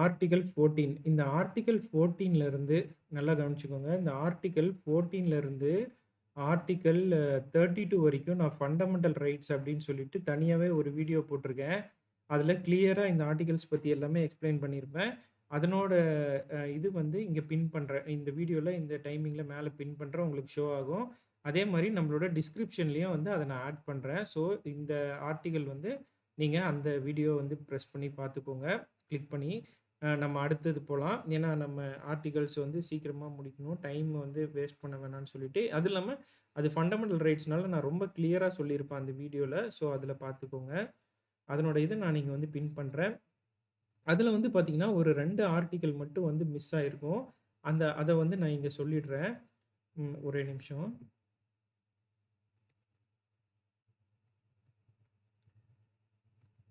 ஆர்டிக்கிள் 14 இந்த ஆர்டிக்கிள் 14ல இருந்து நல்லா கவனிச்சுக்கோங்க. இந்த ஆர்டிக்கிள் 14ல இருந்து ஆர்டிக்கிள் 32 வரைக்கும் நான் ஃபண்டமெண்டல் ரைட்ஸ் அப்படின்னு சொல்லிட்டு தனியாவே ஒரு வீடியோ போட்டிருக்கேன். அதில கிளியரா இந்த ஆர்டிகிள்ஸ் பத்தி எல்லாமே எக்ஸ்ப்ளைன் பண்ணியிருப்பேன். அதனோட இது வந்து இங்க பின் பண்றேன். இந்த வீடியோல இந்த டைமிங்ல மேல பின் பண்றேன். உங்களுக்கு ஷோ ஆகும். அதே மாரி நம்மளோட டிஸ்கிரிப்ஷன்லயும் வந்து அத நான் ஆட் பண்றேன். ஸோ இந்த ஆர்டிகிள் வந்து நீங்க அந்த வீடியோ வந்து பிரஸ் பண்ணி பார்த்துக்கோங்க. கிளிக் பண்ணி நம்ம அடுத்தது போலாம். ஏன்னா நம்ம ஆர்டிகிள்ஸ் வந்து சீக்கிரமா முடிக்கணும். டைம் வந்து வேஸ்ட் பண்ண வேணாம்னு சொல்லிட்டு, அது இல்லாம அது ஃபண்டமெண்டல் ரைட்ஸ்னால நான் ரொம்ப கிளியரா சொல்லியிருப்பேன் அந்த வீடியோல. ஸோ அதில பார்த்துக்கோங்க. அதனோட இத நான் இங்க வந்து பின் பண்றேன். அதுல வந்து பார்த்தீங்கன்னா, ஒரு 2 ஆர்டிக்கிள் மட்டும் வந்து மிஸ் ஆயிருக்கும். அத வந்து நான் இங்க சொல்லிடுறேன். ஒரே நிமிஷம்.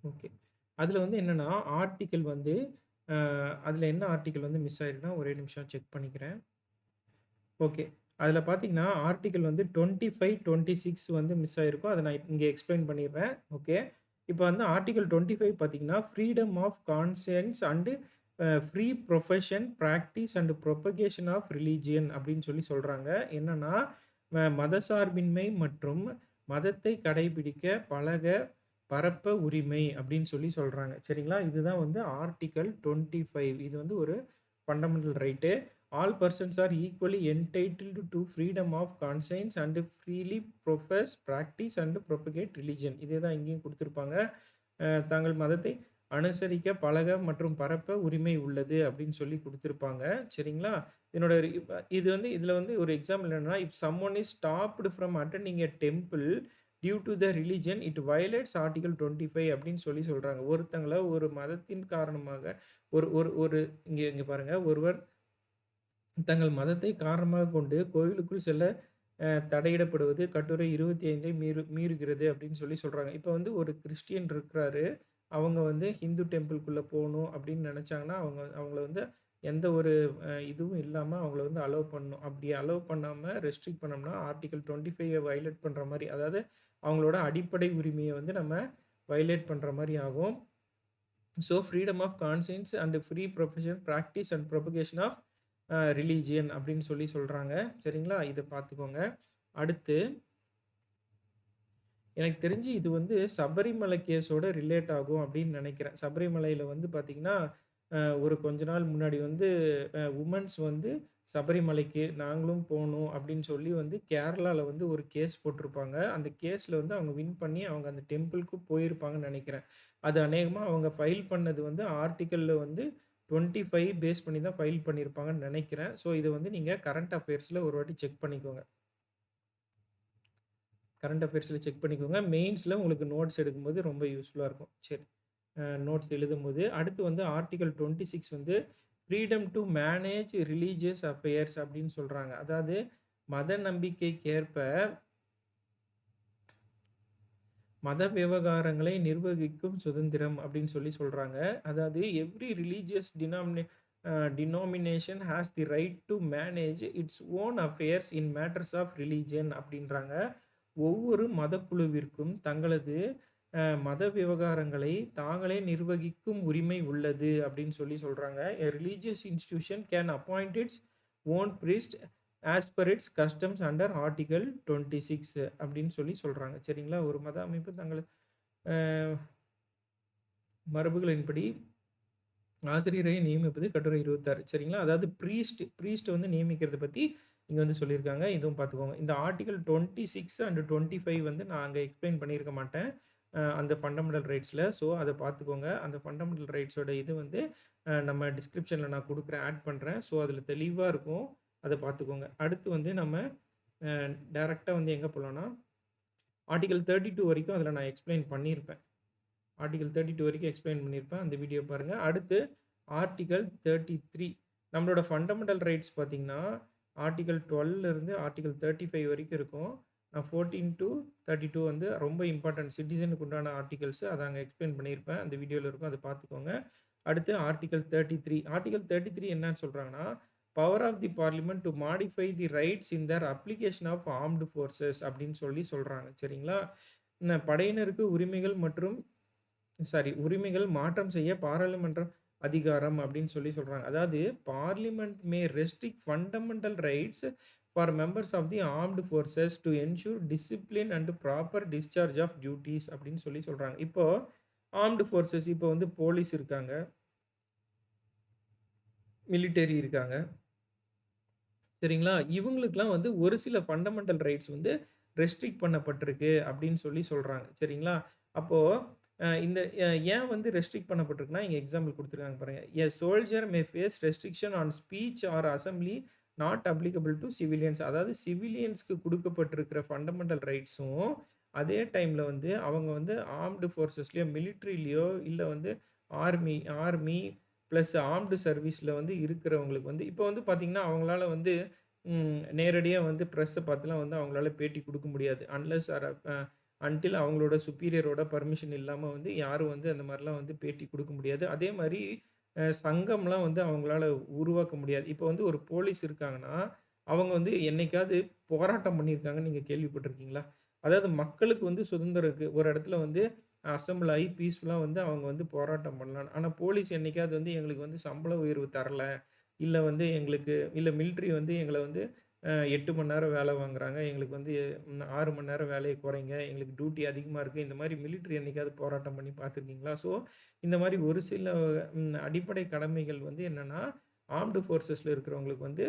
ஓகே. அதுல வந்து என்னன்னா, ஆர்டிக்கிள் வந்து அதுல என்ன ஆர்டிக்கிள் வந்து மிஸ் ஆயிருக்குன்னா, ஒரே நிமிஷம் செக் பண்ணிக்கிறேன். ஓகே. அதுல பார்த்தீங்கன்னா, ஆர்டிக்கிள் வந்து 25, 26 வந்து மிஸ் ஆயிருக்கும். அத நான் இங்க எக்ஸ்ப்ளைன் பண்ணிடுறேன். ஓகே. இப்ப வந்து ஆர்டிக்கிள் 25 பார்த்தீங்கன்னா, freedom of conscience and free profession, practice and propagation of religion அப்படின்னு சொல்றாங்க. என்னன்னா, மதசார்பின்மை மற்றும் மதத்தை கடைபிடிக்க, பழக, பரப்ப உரிமை அப்படின்னு சொல்றாங்க. சரிங்களா? இதுதான் வந்து ஆர்டிக்கிள் 25 இது வந்து ஒரு fundamental right. All persons are equally entitled to freedom of conscience and freely profess, practice and propagate religion. இதே தான் இங்கேயும் குடுத்திருப்பாங்க. தங்கள் மதத்தை அனுசரிக்க, பழக மற்றும் பரப்ப உரிமை உள்ளது அப்படின்னு சொல்லி குடுத்திருப்பாங்க. சரிங்களா? இதனோட இது வந்து இதுல வந்து ஒரு எக்ஸாம்பிள் என்னன்னா, if someone is stopped from attending a temple due to the religion it violates article 25 அப்படின்னு சொல்லி சொல்றாங்க. ஒருத்தங்கள ஒரு மதத்தின் காரணமாக ஒரு ஒரு ஒரு இங்க இங்க பாருங்க. ஒருவர் தங்கள் மதத்தை காரணமாகக் கொண்டு கோவிலுக்குள் செல்ல தடையிடப்படுவது கட்டுரை 25ஐ மீறுகிறது அப்படின்னு சொல்லி சொல்றாங்க. இப்ப வந்து ஒரு கிறிஸ்டியன் இருக்கிறாரு. அவங்க வந்து ஹிந்து டெம்பிள்குள்ள போணும் அப்படின்னு நெனச்சாங்கன்னா, அவங்கள வந்து எந்த ஒரு இதுவும் இல்லாம அவங்கள வந்து அலோவ் பண்ணணும். அப்படி அலோவ் பண்ணாம ரெஸ்ட்ரிக்ட் பண்ணோம்னா, ஆர்டிகிள் 25 வயலேட் பண்ற மாரி, அதாவது அவங்களோட அடிப்படை உரிமைய வந்து நம்ம வயலேட் பண்ற மாரி ஆகும். So freedom of conscience and free profession, practice and propagation of religion அப்படின்னு சொல்லி சொல்றாங்க. சரிங்களா? இத பார்த்துக்கோங்க. அடுத்து எனக்கு தெரிஞ்சு இது வந்து சபரிமலை கேஸோட ரிலேட் ஆகும் அப்படின்னு நெனைக்கிறேன். சபரிமலையில வந்து பார்த்தீங்கன்னா, ஒரு கொஞ்ச நாள் முன்னாடி வந்து வுமன்ஸ் வந்து சபரிமலைக்கு நாங்களும் போணும் அப்படின்னு சொல்லி வந்து கேரளால வந்து ஒரு கேஸ் போட்டிருப்பாங்க. அந்த கேஸ்ல வந்து அவங்க வின் பண்ணி அவங்க அந்த டெம்பிள்க்கு போயிருப்பாங்கன்னு நெனைக்கிறேன். அது அநேகமா அவங்க ஃபைல் பண்ணது வந்து ஆர்டிக்கிள்ல வந்து 25 பேஸ் பண்ணி தான் ஃபைல் பண்ணியிருப்பாங்கன்னு நெனைக்கிறேன். ஸோ இத வந்து நீங்க கரண்ட் அஃபேர்ஸ்ல ஒரு வாட்டி செக் பண்ணிக்கோங்க. கரண்ட் அஃபேர்ஸ்ல செக் பண்ணிக்கோங்க. மெயின்ஸ்ல உங்களுக்கு நோட்ஸ் எடுக்கும்போது ரொம்ப யூஸ்ஃபுல்லா இருக்கும். சரி. நோட்ஸ் எழுதும்போது, அடுத்து வந்து ஆர்டிகிள் 26 வந்து freedom to manage religious affairs அப்படின்னு சொல்றாங்க. அதாவது மத நம்பிக்கைக்கேற்ப மத விவகாரங்களை நிர்வகிக்கும் சுதந்திரம் அப்படின்னு சொல்லி சொல்றாங்க. அதாவது every religious denomination has the right to manage its own affairs in matters of religion அப்படின்றாங்க. ஒவ்வொரு மதக்குழுவிற்கும் தங்களது மத விவகாரங்களை தாங்களே நிர்வகிக்கும் உரிமை உள்ளது அப்படின்னு சொல்லி சொல்றாங்க. A religious institution can appoint its own priest as per its customs under article 26 அப்படின்னு சொல்லி சொல்றாங்க. சரிங்களா? ஒரு மத அமைப்பு தங்கள் அ மரபுகளின்படி ஆசிரியரை நியமிப்பது கட்டுரை 26 சரிங்களா? அதாவது பிரீஸ்ட் வந்து நியமிக்கிறத பத்தி இங்க வந்து சொல்லியிருக்காங்க. இதுவும் பார்த்துக்கோங்க. இந்த ஆர்டிகிள் 26 அண்ட் 25 வந்து நான் அங்க எக்ஸ்ப்ளைன் பண்ணியிருக்க மாட்டேன். அந்த ஃபண்டமெண்டல் ரைட்ஸ்ல. ஸோ அத பார்த்துக்கோங்க. அந்த ஃபண்டமெண்டல் ரைட்ஸோட இது வந்து நம்ம டிஸ்கிரிப்ஷன்ல நான் குடுக்குறேன், ஆட் பண்றேன். ஸோ அதில தெளிவா இருக்கும். அத பார்த்துக்கோங்க. அடுத்து வந்து நம்ம அ டைரக்ட்டா வந்து எங்க போலாம்னா, ஆர்டிகிள் 32 வரைக்கும் அதில நான் எக்ஸ்ப்ளைன் பண்ணியிருப்பேன். ஆர்டிகிள் 32 வரைக்கும் எக்ஸ்ப்ளைன் பண்ணியிருப்பேன். அந்த வீடியோ பாருங்க. அடுத்து ஆர்டிகிள் 33 நம்மளோட ஃபண்டமெண்டல் ரைட்ஸ் பார்த்தீங்கன்னா, ஆர்டிகிள் 12ல இருந்து ஆர்டிகிள் 35 வரைக்கும் இருக்கும். நான் 14 டூ 32 வந்து ரொம்ப இம்பார்ட்டன்ட் சிட்டிசனுக்கு உண்டான ஆர்டிகிள்ஸ். அத அங்க எக்ஸ்ப்ளைன் பண்ணியிருப்பேன். அந்த வீடியோல இருக்கும். அத பார்த்துக்கோங்க. அடுத்து ஆர்டிகிள் 33 ஆர்டிகிள் 33 என்னன்னு சொல்றாங்கன்னா, power of the parliament to modify the rights in their application of armed forces அப்படின்னு சொல்லி சொல்றாங்க. சரிங்களா? படையினருக்கு உரிமைகள் மற்றும் உரிமைகள் மாற்றம் செய்ய பாராளுமன்றம் அதிகாரம் அப்படின்னு சொல்லி சொல்றாங்க. அதாவது parliament may restrict fundamental rights for members of the armed forces to ensure discipline and proper discharge of duties அப்படின்னு சொல்லி சொல்றாங்க. இப்போ ஆர்ம்டு ஃபோர்ஸஸ் இப்போ வந்து போலீஸ் இருக்காங்க, மிலிட்டரி இருக்காங்க. சரிங்களா? இவங்களுக்கெல்லாம் வந்து ஒரு சில ஃபண்டமெண்டல் ரைட்ஸ் வந்து ரெஸ்ட்ரிக்ட் பண்ணப்பட்டிருக்கு அப்படின்னு சொல்லி சொல்றாங்க. சரிங்களா? அப்போ இந்த ஏன் வந்து ரெஸ்ட்ரிக்ட் பண்ணப்பட்டிருக்குன்னா, இங்க எக்ஸாம்பிள் குடுத்துருக்காங்க பாருங்க. A soldier may face restriction on speech or assembly not applicable to civilians. அதாவது சிவிலியன்ஸ்க்கு குடுக்கப்பட்டிருக்கிற ஃபண்டமெண்டல் ரைட்ஸும், அதே டைம்ல வந்து அவங்க வந்து ஆர்ம்டு ஃபோர்ஸஸ்லயோ, மிலிட்டரிலயோ இல்ல வந்து ஆர்மி ஆர்மி பிளஸ் ஆர்ம்டு சர்வீஸ்ல வந்து இருக்கிறவங்களுக்கு வந்து இப்போ வந்து பார்த்தீங்கன்னா, அவங்களால வந்து நேரடியா வந்து பிரஸ்ஸ பார்த்துலாம் வந்து அவங்களால பேட்டி குடுக்க முடியாது. அன்லெஸ் ஆர் அன்டில் அவங்களோட சுப்பீரியரோட பர்மிஷன் இல்லாம வந்து யாரும் வந்து அந்த மாரிலாம் வந்து பேட்டி குடுக்க முடியாது. அதே மாரி சங்கம்லாம் வந்து அவங்களால உருவாக்க முடியாது. இப்போ வந்து ஒரு போலீஸ் இருக்காங்கன்னா, அவங்க வந்து என்னைக்காவது போராட்டம் பண்ணியிருக்காங்கன்னு நீங்க கேள்விப்பட்டிருக்கீங்களா? அதாவது மக்களுக்கு வந்து சுதந்திரம் இருக்கு. ஒரு இடத்துல வந்து அசெம்பிள் ஆயி பீஸ்ஃபுல்லா வந்து அவங்க வந்து போராட்டம் பண்ணலாம். ஆனா போலீஸ் என்னைக்காவது வந்து எங்களுக்கு வந்து சம்பள உயர்வு தரல. இல்ல வந்து எங்களுக்கு இல்ல மிலிட்டரி வந்து எங்கள வந்து 8 மணி நேரம் வேலை வாங்குறாங்க. எங்களுக்கு வந்து 6 மணி நேரம் வேலைய குறைங்க. எங்களுக்கு டியூட்டி அதிகமா இருக்கு. இந்த மாரி மிலிட்டரி என்னைக்காவது போராட்டம் பண்ணி பார்த்துருக்கீங்களா? ஸோ இந்த மாரி ஒரு சில அடிப்படை கடமைகள் வந்து என்னன்னா, ஆர்ம்டு ஃபோர்ஸஸ்ல இருக்கிறவங்களுக்கு வந்து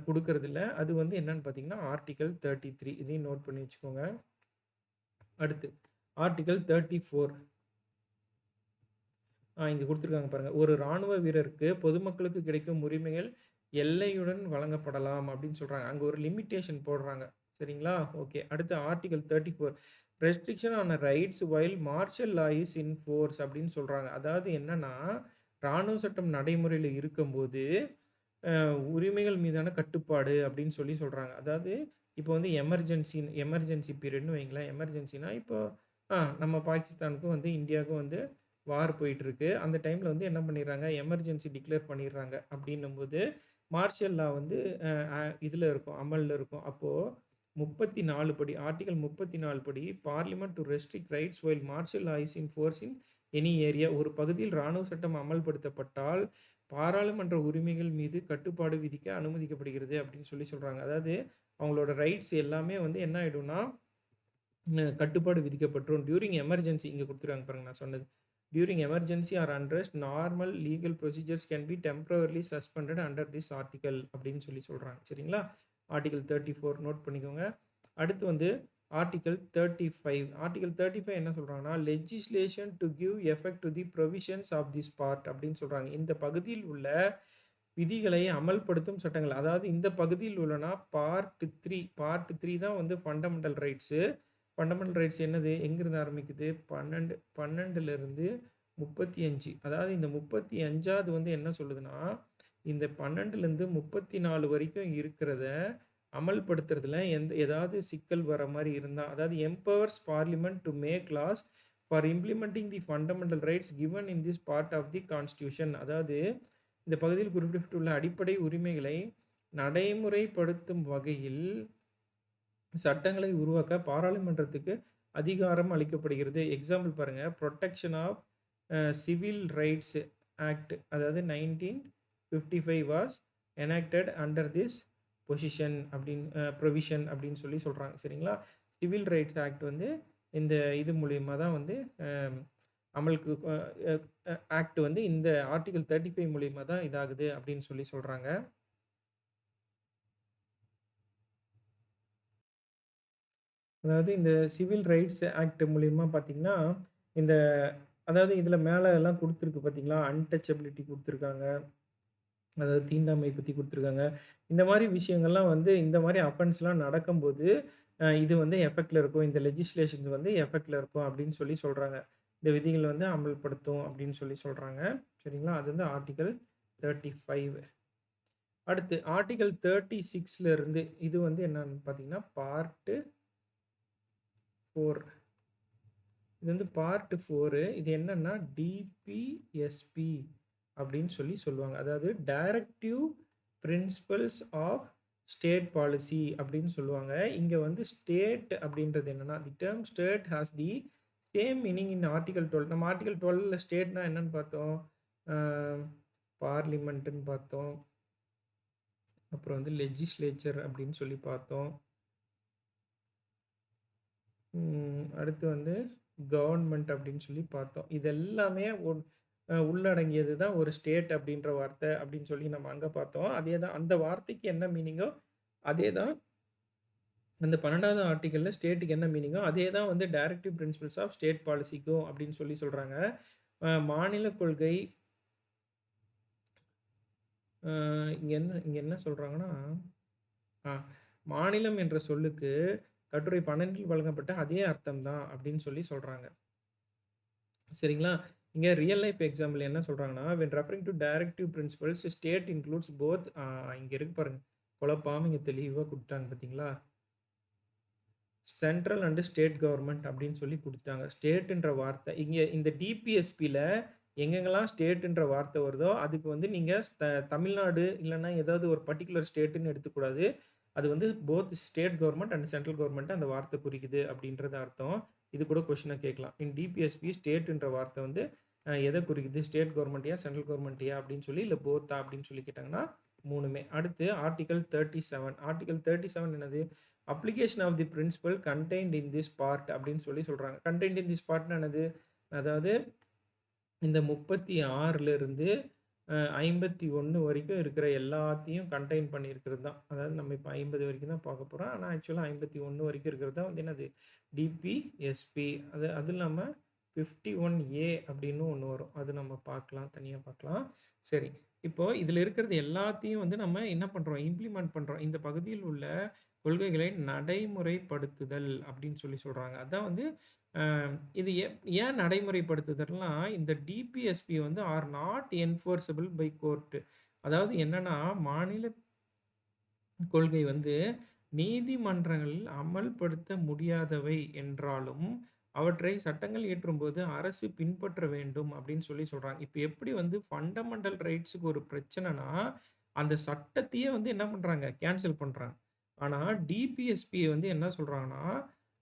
குடுக்கறதில்ல. அது வந்து என்னன்னு பார்த்தீங்கன்னா, ஆர்டிகிள் 33 இதையும் நோட் பண்ணி வச்சுக்கோங்க. அடுத்து ஆர்டிகிள் 34 இங்க குடுத்துருக்காங்க பாருங்க. ஒரு ராணுவ வீரருக்கு பொதுமக்களுக்கு கிடைக்கும் உரிமைகள் எல்லையுடன் வழங்கப்படலாம் அப்படின்னு சொல்றாங்க. அங்க ஒரு லிமிட்டேஷன் போடுறாங்க. சரிங்களா? ஓகே. அடுத்து article 34 restriction on rights while martial law is in force அப்படின்னு சொல்றாங்க. அதாவது என்னன்னா, ராணுவ சட்டம் நடைமுறையில இருக்கும்போது, அ உரிமைகள் மீதான கட்டுப்பாடு அப்படின்னு சொல்லி சொல்றாங்க. அதாவது இப்போ வந்து எமர்ஜென்சி பீரியட்ன்னு வைங்களேன். எமர்ஜென்சினா இப்போ நம்ம பாகிஸ்தானுக்கும் வந்து இந்தியாவுக்கும் வந்து வார் போயிட்டுருக்கு. அந்த டைம்ல வந்து என்ன பண்ணிடுறாங்க, எமர்ஜென்சி டிக்ளேர் பண்ணிடுறாங்க. அப்படின்னும்போது, மார்ஷியல் லா வந்து அ அ இதுல இருக்கும், அமல்ல இருக்கும். அப்போ 34 படி ஆர்டிகிள் 34 படி parliament to restrict rights while martial law is in force in any area. ஒரு பகுதியில் ராணுவ சட்டம் அமல்படுத்தப்பட்டால், பாராளுமன்ற உரிமைகள் மீது கட்டுப்பாடு விதிக்க அனுமதிக்கப்படுகிறது அப்படின்னு சொல்லி சொல்றாங்க. அதாவது அவங்களோட ரைட்ஸ் எல்லாமே வந்து என்ன ஆயிடும்னா கட்டுப்பாடு விதிக்கப்பட்டுரும். டியூரிங் எமர்ஜென்சி இங்க குடுத்துருக்காங்க பாருங்க நான் சொன்னது. During emergency or unrest normal legal procedures can be temporarily suspended under this article அப்படின்னு சொல்லி சொல்றாங்க. சரிங்களா? ஆர்டிகிள் 34 நோட் பண்ணிக்கோங்க. அடுத்து வந்து ஆர்டிகிள் 35. ஆர்டிகிள் 35 என்ன சொல்றாங்கன்னா, legislation to give effect to the provisions of this part அப்படின்னு சொல்றாங்க. இந்த பகுதியில் உள்ள விதிகளை அமல்படுத்தும் சட்டங்கள். அதாவது இந்த பகுதியில் உள்ளனா பார்ட் 3 தான் வந்து ஃபண்டமெண்டல் ரைட்ஸு. ஃபண்டமெண்டல் ரைட்ஸ் என்னது? எங்கிருந்து ஆரம்பிக்குது? 12லிருந்து 35. அதாவது இந்த 35வது வந்து என்ன சொல்லுதுன்னா, இந்த 12லிருந்து 34 வரைக்கும் இருக்கிறத அமல்படுத்துறதுல ஏதாவது சிக்கல் வர மாரி இருந்தா, அதாவது empowers parliament to make laws for implementing the fundamental rights given in this part of the constitution. அதாவது இந்த பகுதியில் குறிப்பிட்டுள்ள அடிப்படை உரிமைகளை நடைமுறைப்படுத்தும் வகையில் சட்டங்களை உருவாக்க பாராளுமன்றத்துக்கு அதிகாரம் அளிக்கப்படுகிறது. எக்ஸாம்பிள் பாருங்க. Protection of civil rights act அதாவது 1955 was enacted under this provision அப்படின்னு சொல்லி சொல்றாங்க. சரிங்களா? சிவில் ரைட்ஸ் ஆக்ட் வந்து இந்த இது மூலியமா தான் வந்து அமலுக்கு ஆக்ட் வந்து இந்த ஆர்டிகிள் 35 மூலியமா தான் இதாகுது அப்படின்னு சொல்லி சொல்றாங்க. அதாவது இந்த சிவில் ரைட்ஸ் ஆக்ட் மூலியமா பார்த்தீங்கன்னா, இந்த அதாவது இதில மேல எல்லாம் குடுத்துருக்கு பார்த்தீங்களா? அன்டச்சபிலிட்டி குடுத்துருக்காங்க. அதாவது தீண்டாமை பத்தி குடுத்துருக்காங்க. இந்த மாரி விஷயங்கள்லாம் வந்து இந்த மாரி அஃபென்ஸ்லாம் நடக்கும்போது, இது வந்து எஃபெக்ட்ல இருக்கும். இந்த லெஜிஸ்லேஷன்ஸ் வந்து எஃபெக்ட்ல இருக்கும் அப்படின்னு சொல்லி சொல்றாங்க. இந்த விதிகள் வந்து அமல்படுத்தும் அப்படின்னு சொல்லி சொல்றாங்க. சரிங்களா? அது வந்து ஆர்டிகிள் 35. அடுத்து ஆர்டிகிள் 36ல இருந்து இது வந்து என்னன்னு பார்த்தீங்கன்னா, பார்ட் 4. இது வந்து பார்ட் 4. இது என்னன்னா டிபிஎஸ்பி அப்படின்னு சொல்லி சொல்லுவாங்க. அதாவது directive principles of state policy அப்படின்னு சொல்லுவாங்க. இங்க வந்து ஸ்டேட் அப்படின்றது என்னன்னா, the term state has the same meaning in article 12. நம்ம ஆர்டிகிள் 12ல ஸ்டேட்னா என்னன்னு பார்த்தோம்? அ பார்லிமென்ட்ன்னு பார்த்தோம். அப்புறம் வந்து லெஜிஸ்லேச்சர் அப்படின்னு சொல்லி பார்த்தோம். அடுத்து வந்து கவர்ன்மென்ட் அப்படின்னு சொல்லி பார்த்தோம். இது எல்லாமே உள்ளடங்கியது தான் ஒரு ஸ்டேட் அப்படின்ற வார்த்தை அப்படின்னு சொல்லி நம்ம அங்க பார்த்தோம். அதே தான் அந்த வார்த்தைக்கு என்ன மீனிங்கோ, அதே தான் அந்த 12வது ஆர்டிகிள்ல ஸ்டேட்டுக்கு என்ன மீனிங்கோ, அதே தான் வந்து டைரக்டிவ் பிரின்சிபல்ஸ் ஆஃப் ஸ்டேட் பாலிசிக்கும் அப்படின்னு சொல்லி சொல்றாங்க. மாநில கொள்கை அ இங்க என்ன சொல்றாங்கன்னா, ஆ மாநிலம் என்ற சொல்லுக்கு கட்டுரை 12ல் வழங்கப்பட்ட அதே அர்த்தம் தான் அப்படின்னு சொல்லி சொல்றாங்க. சரிங்களா? இங்க ரியல் லைஃப் எக்ஸாம்பிள் என்ன சொல்றாங்கன்னா, when referring to directive principles state includes both இங்க இருக்கு பாருங்க. குழப்பாம இங்க தெளிவா குடுத்துட்டாங்க பார்த்தீங்களா? சென்ட்ரல் அண்ட் ஸ்டேட் கவர்ன்மென்ட் அப்படின்னு சொல்லி குடுத்துட்டாங்க. ஸ்டேட்ன்ற வார்த்தை இங்க இந்த டிபிஎஸ்பில எங்கெங்கெல்லாம் ஸ்டேட்ன்ற வார்த்தை வருதோ, அதுக்கு வந்து நீங்க தமிழ்நாடு இல்லன்னா ஏதாவது ஒரு பர்ட்டிகுலர் ஸ்டேட்ன்னு எடுத்துக்கூடாது. அது வந்து both state government and central government அந்த வார்த்தை குறிக்குது அப்படின்றது அர்த்தம். இது கூட கொஸ்டினா கேட்கலாம். இன் டிபிஎஸ்பி ஸ்டேட்ன்ற வார்த்தை வந்து எத குறிக்குது? ஸ்டேட் கவர்ன்மெண்ட்யா, சென்ட்ரல் கவர்ன்மெண்ட்யா அப்படின்னு சொல்லி இல்ல போத்தா அப்படின்னு சொல்லி கேட்டாங்கன்னா 3மே. அடுத்து ஆர்டிகிள் 37. ஆர்டிகிள் 37 என்னது? Application of the principle contained in this part அப்படின்னு சொல்லி சொல்றாங்க. கன்டெய்ன்ட் இன் திஸ் பார்ட்னா என்னது? அதாவது இந்த 36ல இருந்து 51 வரைக்கும் இருக்கிற எல்லாத்தையும் கன்டெயின் பண்ணியிருக்கிறது தான். அதாவது நம்ம இப்ப 50 வரைக்கும் தான் பார்க்க போறோம். ஆனா ஆக்சுவலா 51 வரைக்கும் இருக்கிறது தான் வந்து என்னது? டிபிஎஸ்பி. அது அது இல்லாம 51A அப்படின்னு ஒண்ணு வரும். அது நம்ம பார்க்கலாம். தனியா பார்க்கலாம். சரி. இப்போ இதுல இருக்கிறது எல்லாத்தையும் வந்து நம்ம என்ன பண்றோம்? இம்ப்ளிமெண்ட் பண்றோம். இந்த பகுதியில் உள்ள கொள்கைகளை நடைமுறைப்படுத்துதல் அப்படின்னு சொல்றாங்க. அதான் வந்து அ இது ஏன் நடைமுறைப்படுத்துதல்னா, இந்த டிபிஎஸ்பி வந்து are not enforceable by court. அதாவது என்னன்னா, மாநில கொள்கை வந்து நீதிமன்றங்களில் அமல்படுத்த முடியாதவை என்றாலும், அவற்றை சட்டங்கள் இயற்றும்போது அரசு பின்பற்ற வேண்டும் அப்படின்னு சொல்றாங்க. இப்ப எப்படி வந்து ஃபண்டமெண்டல் ரைட்ஸ்க்கு ஒரு பிரச்சனைனா, அந்த சட்டத்தையே வந்து என்ன பண்றாங்க? கேன்சல் பண்றாங்க. ஆனா டிபிஎஸ்பி வந்து என்ன சொல்றாங்கன்னா,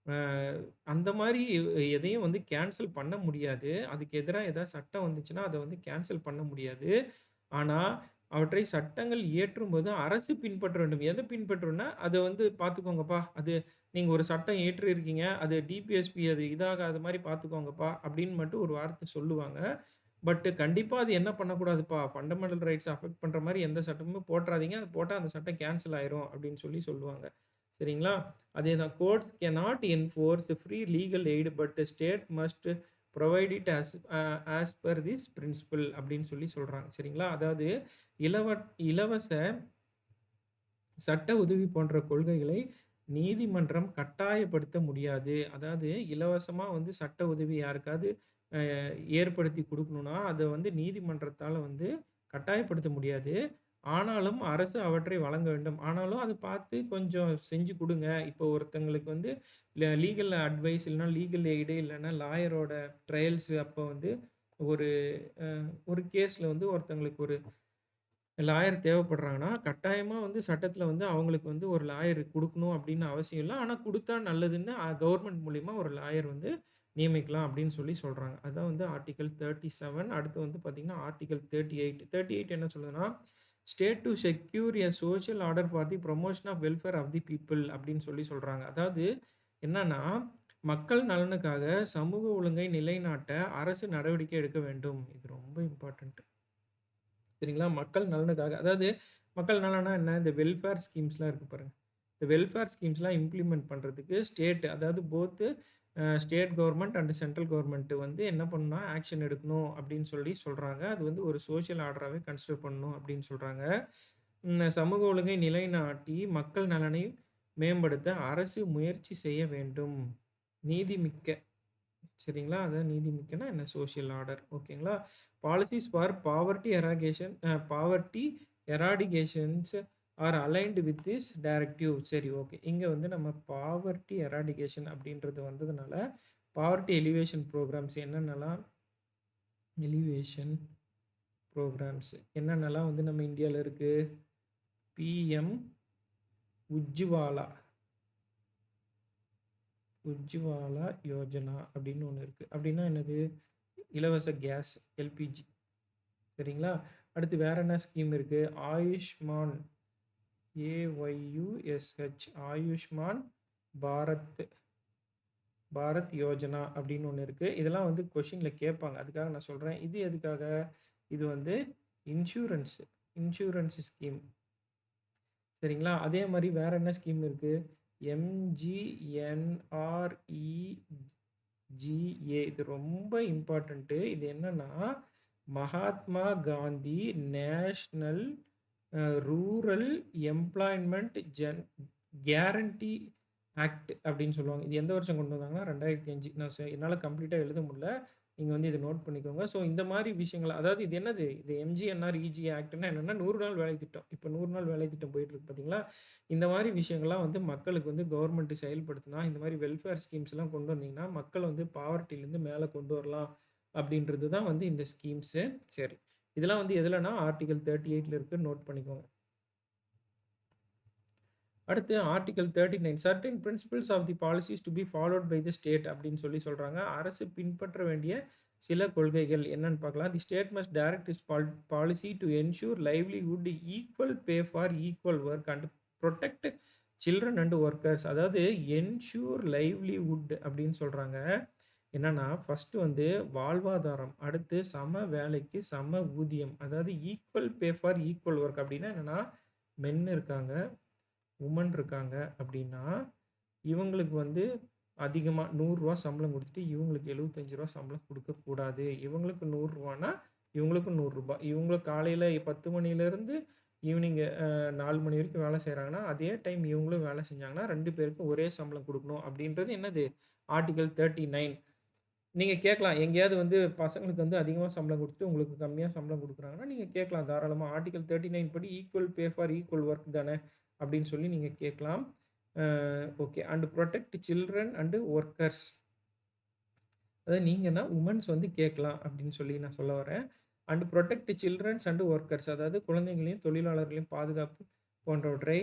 அ அந்த மாரி எதையும் வந்து கேன்சல் பண்ண முடியாது. அதுக்கு எதிரா ஏதாவது சட்டம் வந்துச்சுன்னா, அத வந்து கேன்சல் பண்ண முடியாது. ஆனா அவற்றை சட்டங்கள் இயற்றும்போது அரசு பின்பற்ற வேண்டும். எத பின்பற்றும்னா, அத வந்து பார்த்துக்கோங்கப்பா. அது நீங்க ஒரு சட்டம் இயற்றியிருக்கீங்க. அது டிபிஎஸ்பி அது இதாகாத மாரி பார்த்துக்கோங்கப்பா, அப்படின்னு மட்டும் ஒரு வார்த்தை சொல்லுவாங்க. பட் கண்டிப்பா அது என்ன பண்ணக்கூடாதுப்பா, ஃபண்டமெண்டல் ரைட்ஸ அஃபெக்ட் பண்ற மாரி எந்த சட்டமும் போட்றாதீங்க. அது போட்டா அந்த சட்டம் கேன்சல் ஆயிரும் அப்படின்னு சொல்லுவாங்க. சரிங்களா? அதேதான். Courts cannot enforce free legal aid but state must provide it as per this principle அப்படின்னு சொல்றாங்க. சரிங்களா? அதாவது இலவ இலவச சட்ட உதவி போன்ற கொள்கைகளை நீதிமன்றம் கட்டாயப்படுத்த முடியாது. அதாவது இலவசமா வந்து சட்ட உதவி யாருக்காவது அ ஏற்படுத்தி குடுக்கணும்னா, அத வந்து நீதிமன்றத்தால வந்து கட்டாயப்படுத்த முடியாது. ஆனாலும் அரசு அவற்றை வழங்க வேண்டும். ஆனாலும் அத பார்த்து கொஞ்சம் செஞ்சு குடுங்க. இப்போ ஒருத்தங்களுக்கு வந்து லீகல் அட்வைஸ் இல்லன்னா லீகல் எய்டு இல்லன்னா லாயரோட ட்ரையல்ஸ் அப்போ வந்து ஒரு அ ஒரு கேஸ்ல வந்து ஒருத்தங்களுக்கு ஒரு லாயர் தேவைப்படுறாங்கன்னா, கட்டாயமா வந்து சட்டத்தில வந்து அவங்களுக்கு வந்து ஒரு லாயர் குடுக்கணும் அப்படின்னு அவசியம் இல்ல. ஆனா குடுத்தா நல்லதுன்னு கவர்மெண்ட் மூலியமா ஒரு லாயர் வந்து நியமிக்கலாம் அப்படின்னு சொல்றாங்க. அதான் வந்து ஆர்டிகிள் 37 அடுத்து வந்து பார்த்தீங்கன்னா, ஆர்டிகிள் 38. 38 என்ன சொல்லுதுன்னா, state to secure a social order for the promotion of welfare of the people அப்படின்னு சொல்றாங்க. அதாவது என்னன்னா, மக்கள் நலனுக்காக சமூக ஒழுங்கை நிலைநாட்ட அரசு நடவடிக்கை எடுக்க வேண்டும். இது ரொம்ப இம்பார்ட்டன்ட். சரிங்களா? மக்கள் நலனுக்காக. அதாவது மக்கள் நலன்னா என்ன? இந்த வெல்ஃபேர் ஸ்கீம்ஸ்லாம் இருக்கு பாருங்க. இந்த வெல்ஃபேர் ஸ்கீம்ஸ்லாம் இம்ப்ளிமெண்ட் பண்றதுக்கு ஸ்டேட் அதாவது both state government and central government வந்து என்ன பண்ணணும்னா, ஆக்ஷன் எடுக்கணும் அப்படின்னு சொல்றாங்க. அது வந்து ஒரு சோசியல் ஆர்டராவே கன்சிடர் பண்ணணும் அப்படின்னு சொல்றாங்க. சமூக ஒழுங்கை நிலைநாட்டி மக்கள் நலனை மேம்படுத்த அரசு முயற்சி செய்ய வேண்டும். நீதிமிக்க சரிங்களா? அதான் நீதிமிக்கன்னா என்ன? Social order. ஓகேங்களா? Policies for poverty eradications are aligned with this directive. சரி, ஓகே. இங்க வந்து நம்ம பாவர்ட்டி எராடிகேஷன் அப்படின்றது வந்ததுனால, பாவர்ட்டி எலிவேஷன் புரோகிராம்ஸ் என்னென்னலாம் எலிவேஷன் புரோகிராம்ஸ் என்னென்னலாம் வந்து நம்ம இந்தியால இருக்கு? பிஎம் உஜ்வாலா உஜ்வாலா யோஜனா அப்படின்னு ஒண்ணு இருக்கு. அப்படின்னா என்னது? இலவச கேஸ், எல்பிஜி. சரிங்களா? அடுத்து வேற என்ன ஸ்கீம் இருக்கு? ஆயுஷ்மான் AYUSH ஆயுஷ்மான் பாரத் பாரத் யோஜனா அப்படின்னு ஒண்ணு இருக்கு. இதெல்லாம் வந்து கொஸ்டின்ல கேட்பாங்க. அதுக்காக நான் சொல்றேன். இது எதுக்காக? இது வந்து இன்சூரன்ஸ் இன்சூரன்ஸ் ஸ்கீம். சரிங்களா? அதே மாரி வேற என்ன ஸ்கீம் இருக்கு? MGNREGA இது ரொம்ப இம்பார்ட்டன்ட்டு. இது என்னன்னா, Mahatma Gandhi national rural employment guarantee act அப்படின்னு சொல்லுவாங்க. இது எந்த வருஷம் கொண்டு வந்தாங்கன்னா 2005. என்னால கம்ப்ளீட்டா எழுத முடியல. நீங்க வந்து இத நோட் பண்ணிக்கோங்க. ஸோ இந்த மாரி விஷயங்கள் அதாவது இது என்னது? இது எம்ஜிஎன்ஆர்இஜிஏ ஆக்ட்ன்னா என்னன்னா 100 நாள் வேலை திட்டம். இப்ப 100 நாள் வேலை திட்டம் போயிட்டு இருக்கு பார்த்தீங்களா? இந்த மாரி விஷயங்கள்லாம் வந்து மக்களுக்கு வந்து கவர்மெண்ட் செயல்படுத்தினா, இந்த மாரி வெல்ஃபேர் ஸ்கீம்ஸ்லாம் கொண்டு வந்தீங்கன்னா, மக்கள வந்து பாவர்ட்டிலேருந்து மேல கொண்டு வரலாம் அப்படின்றது தான் வந்து இந்த ஸ்கீம்ஸு. சரி. இதெல்லாம் வந்து எதுலன்னா ஆர்டிகிள் 38ல இருக்கு. நோட் பண்ணிக்கோங்க. அடுத்து article 39 certain principles of the policies to be followed by the state அப்படின்னு சொல்றாங்க. அரசு பின்பற்ற வேண்டிய சில கொள்கைகள் என்னன்னு பார்க்கலாம். The state must direct its policy to ensure livelihood, equal pay for equal work and protect children and workers. அதாவது என்ஷூர் லைவ்லிஹுட் அப்படின்னு சொல்றாங்க. என்னன்னா, ஃபர்ஸ்ட் வந்து வாழ்வாதாரம், அடுத்து சம வேலைக்கு சம ஊதியம். அதாவது equal pay for equal work அப்படின்னா என்னன்னா, மென் இருக்காங்க, உமன் இருக்காங்க அப்படின்னா, இவங்களுக்கு வந்து அதிகமா ரூ. 100 சம்பளம் குடுத்துட்டு, இவங்களுக்கு ரூ. 75 சம்பளம் குடுக்கக்கூடாது. இவங்களுக்கு ரூ. 100னா, இவங்களுக்கும் ரூ. 100. இவங்க காலையில 10 மணிலேருந்து ஈவினிங் 4 மணி வரைக்கும் வேலை செய்றாங்கன்னா, அதே டைம் இவங்களும் வேலை செஞ்சாங்கன்னா, 2 பேருக்கும் ஒரே சம்பளம் குடுக்கணும். அப்படின்றது என்னது? ஆர்டிகிள் 39. நீங்க கேட்கலாம். எங்கேயாவது வந்து பசங்களுக்கு வந்து அதிகமா சம்பளம் குடுத்துட்டு, உங்களுக்கு கம்மியா சம்பளம் குடுக்குறாங்கன்னா, நீங்க கேட்கலாம் தாராளமா. ஆர்டிகிள் 39 படி equal pay for equal work தானே! அப்படின்னு சொல்லி நீங்க கேட்கலாம். Okay. And protect children and workers. அதாவது நீங்கன்னா வுமன்ஸ் வந்து கேட்கலாம் அப்படின்னு சொல்லி நான் சொல்ல வரேன். And protect childrens and workers, அதாவது குழந்தைகளையும், தொழிலாளர்களையும் பாதுகாப்பு போன்றவற்றை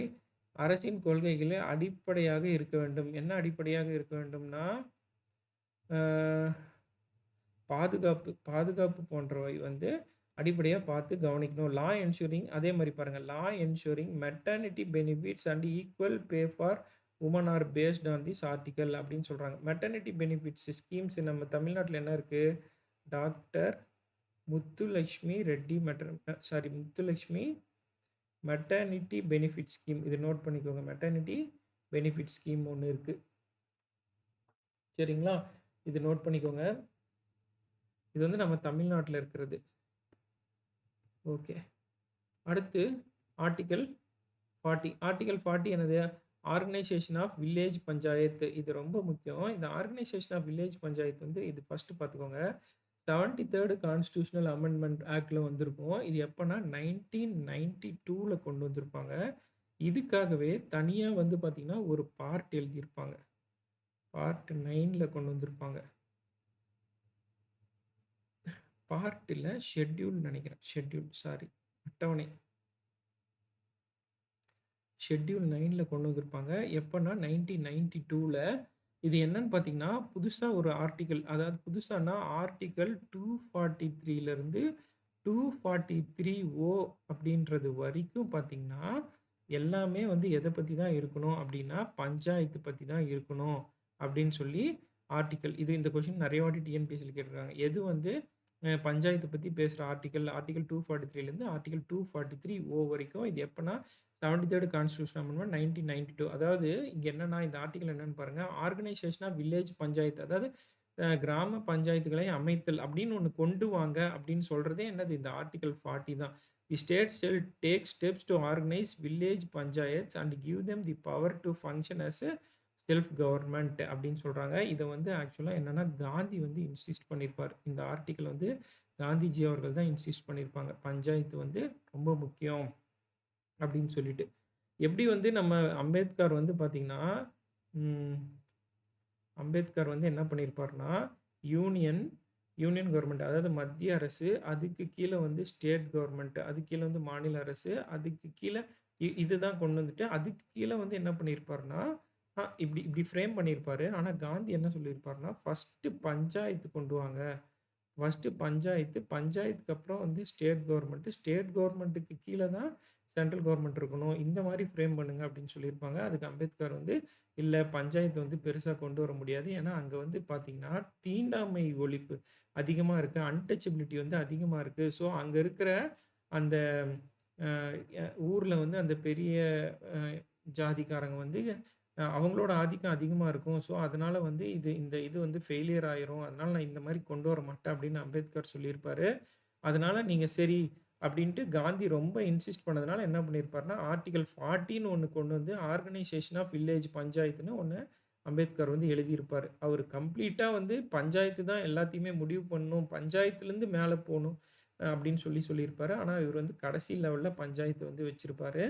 அரசின் கொள்கைகளில் அடிப்படையாக இருக்க வேண்டும். என்ன அடிப்படையாக இருக்க வேண்டும்னா, அ பாதுகாப்பு பாதுகாப்பு போன்றவை வந்து அடிப்படையா பார்த்து கவனிக்கணும். லா என்ஷூரிங் அதே மாரி பாருங்க. Law ensuring maternity benefits and equal pay for women are based on this article அப்படின்னு சொல்றாங்க. மெட்டர்னிட்டி பெனிஃபிட்ஸ் ஸ்கீம்ஸ் நம்ம தமிழ்நாட்டுல என்ன இருக்கு? Doctor Muthulakshmi Reddy Muthulakshmi maternity benefit scheme. இத நோட் பண்ணிக்கோங்க. மெட்டர்னிட்டி பெனிஃபிட் ஸ்கீம் ஒண்ணு இருக்கு. சரிங்களா? இது நோட் பண்ணிக்கோங்க. இது வந்து நம்ம தமிழ்நாட்டுல இருக்கிறது. ஓகே. அடுத்து ஆர்டிக்கிள் 40. ஆர்டிக்கிள் 40 என்னது? Organisation of village panchayat. இது ரொம்ப முக்கியம். இந்த ஆர்கனைசேஷன் ஆஃப் வில்லேஜ் பஞ்சாயத் வந்து இது ஃபர்ஸ்ட் பார்த்துக்கோங்க. 73 கான்ஸ்டிடியூஷனல் அமெண்ட்மென்ட் ஆக்ட்ல வந்திருக்கும். இது எப்பன்னா 1992ல கொண்டு வந்திருப்பாங்க. இதுக்காகவே தனியா வந்து பார்த்தீங்கன்னா, ஒரு பார்ட் எழுதியிருப்பாங்க. பார்ட் 9ல கொண்டு வந்திருப்பாங்க. பார்ட் இல்ல, ஷெட்யூல் நெனைக்கிறேன். சாரி. அட்டவணை. ஷெட்யூல் 9ல கொண்டு வந்திருப்பாங்க. எப்பன்னா 1992ல. இது என்னன்னு பார்த்தீங்கன்னா, புதுசா ஒரு ஆர்டிக்கிள், அதாவது புதுசானா ஆர்டிக்கிள் 243லிருந்து 243 அப்படின்றது வரைக்கும் பார்த்தீங்கன்னா, எல்லாமே வந்து எத பத்தி தான் இருக்கணும் அப்படின்னா, பஞ்சாயத்து பத்தி தான் இருக்கணும் அப்படின்னு சொல்லி ஆர்டிக்கிள். இந்த கொஸ்டின் நெறைய வாட்டி டிஎன்பிஎஸ்சில கேட்டிருக்காங்க. எது வந்து பஞ்சாயத்து பத்தி பேசுற ஆர்டிக்கிள், ஆர்டிக்கிள் 243லேருந்து ஆர்டிக்கிள் 243 வரைக்கும். இது எப்பன்னா 73 கான்ஸ்டிடியூஷன் அமெண்ட்மென்ட் 1992. அதாவது இங்க என்னன்னா, இந்த ஆர்டிக்கிள் என்னன்னு பாருங்க. ஆர்கனைசேஷன் ஆஃப் வில்லேஜ் பஞ்சாயத்து, அதாவது கிராம பஞ்சாயத்துகளை அமைத்தல் அப்படின்னு ஒண்ணு கொண்டு வாங்க அப்படின்னு சொல்றதே என்னது? இந்த ஆர்டிக்கிள் 40 தான். The state shall take steps to organise village panchayats and give them the power to function as a self government அப்படின்னு சொல்றாங்க. இத வந்து ஆக்சுவலா என்னன்னா, காந்தி வந்து இன்சிஸ்ட் பண்ணியிருப்பார். இந்த ஆர்டிக்கிள் வந்து காந்திஜி அவர்கள் தான் இன்சிஸ்ட் பண்ணியிருப்பாங்க. பஞ்சாயத்து வந்து ரொம்ப முக்கியம் அப்படின்னு சொல்லிட்டு. எப்படி வந்து நம்ம அம்பேத்கர் வந்து பார்த்தீங்கன்னா, ம் அம்பேத்கர் வந்து என்ன பண்ணியிருப்பார்ன்னா, யூனியன் யூனியன் கவர்ன்மெண்ட், அதாவது மத்திய அரசு, அதுக்கு கீழ வந்து ஸ்டேட் கவர்ன்மெண்ட், அதுக்கு கீழ வந்து மாநில அரசு, அதுக்கு கீழ இதுதான் கொண்டு வந்துட்டு, அதுக்கு கீழ வந்து என்ன பண்ணியிருப்பார்ன்னா, இப்படி இப்படி ஃப்ரேம் பண்ணியிருப்பாரு. ஆனா காந்தி என்ன சொல்லியிருப்பார்ன்னா, ஃபர்ஸ்ட்டு பஞ்சாயத்து கொண்டு வாங்க. ஃபர்ஸ்ட்டு பஞ்சாயத்து, பஞ்சாயத்துக்கு அப்புறம் வந்து ஸ்டேட் கவர்ன்மெண்ட், ஸ்டேட் கவர்ன்மெண்ட்டுக்கு கீழ தான் சென்ட்ரல் கவர்ன்மெண்ட் இருக்கணும். இந்த மாரி ஃப்ரேம் பண்ணுங்க அப்படின்னு சொல்லியிருப்பாங்க. அதுக்கு அம்பேத்கர் வந்து, இல்ல பஞ்சாயத்து வந்து பெருசா கொண்டு வர முடியாது. ஏன்னா, அங்க வந்து பார்த்தீங்கன்னா, தீண்டாமை ஒழிப்பு அதிகமா இருக்கு. அன்டச்சபிலிட்டி வந்து அதிகமா இருக்கு. ஸோ, அங்க இருக்கிற அந்த அ ஊர்ல வந்து அந்த பெரிய அ ஜாதிக்காரங்க வந்து அவங்களோட ஆதிக்கம் அதிகமா இருக்கும். ஸோ, அதனால வந்து இது வந்து ஃபெயிலியர் ஆயிரும். அதனால நான் இந்த மாரி கொண்டு வர மாட்டேன் அப்படின்னு அம்பேத்கர் சொல்லியிருப்பாரு. அதனால நீங்க சரி அப்படின்ட்டு காந்தி ரொம்ப இன்சிஸ்ட் பண்ணதுனால என்ன பண்ணியிருப்பாருன்னா, ஆர்டிகிள் 40ன்னு ஒண்ணு கொண்டு வந்து ஆர்கனைசேஷன் ஆஃப் வில்லேஜ் பஞ்சாயத்துன்னு ஒண்ணு அம்பேத்கர் வந்து எழுதியிருப்பாரு. அவரு கம்ப்ளீட்டா வந்து பஞ்சாயத்து தான் எல்லாத்தையுமே முடிவு பண்ணணும். பஞ்சாயத்துலேருந்து மேல போணும் அப்படின்னு சொல்லியிருப்பாரு. ஆனா, இவரு வந்து கடைசி லெவல்ல பஞ்சாயத்து வந்து வச்சிருப்பாரு.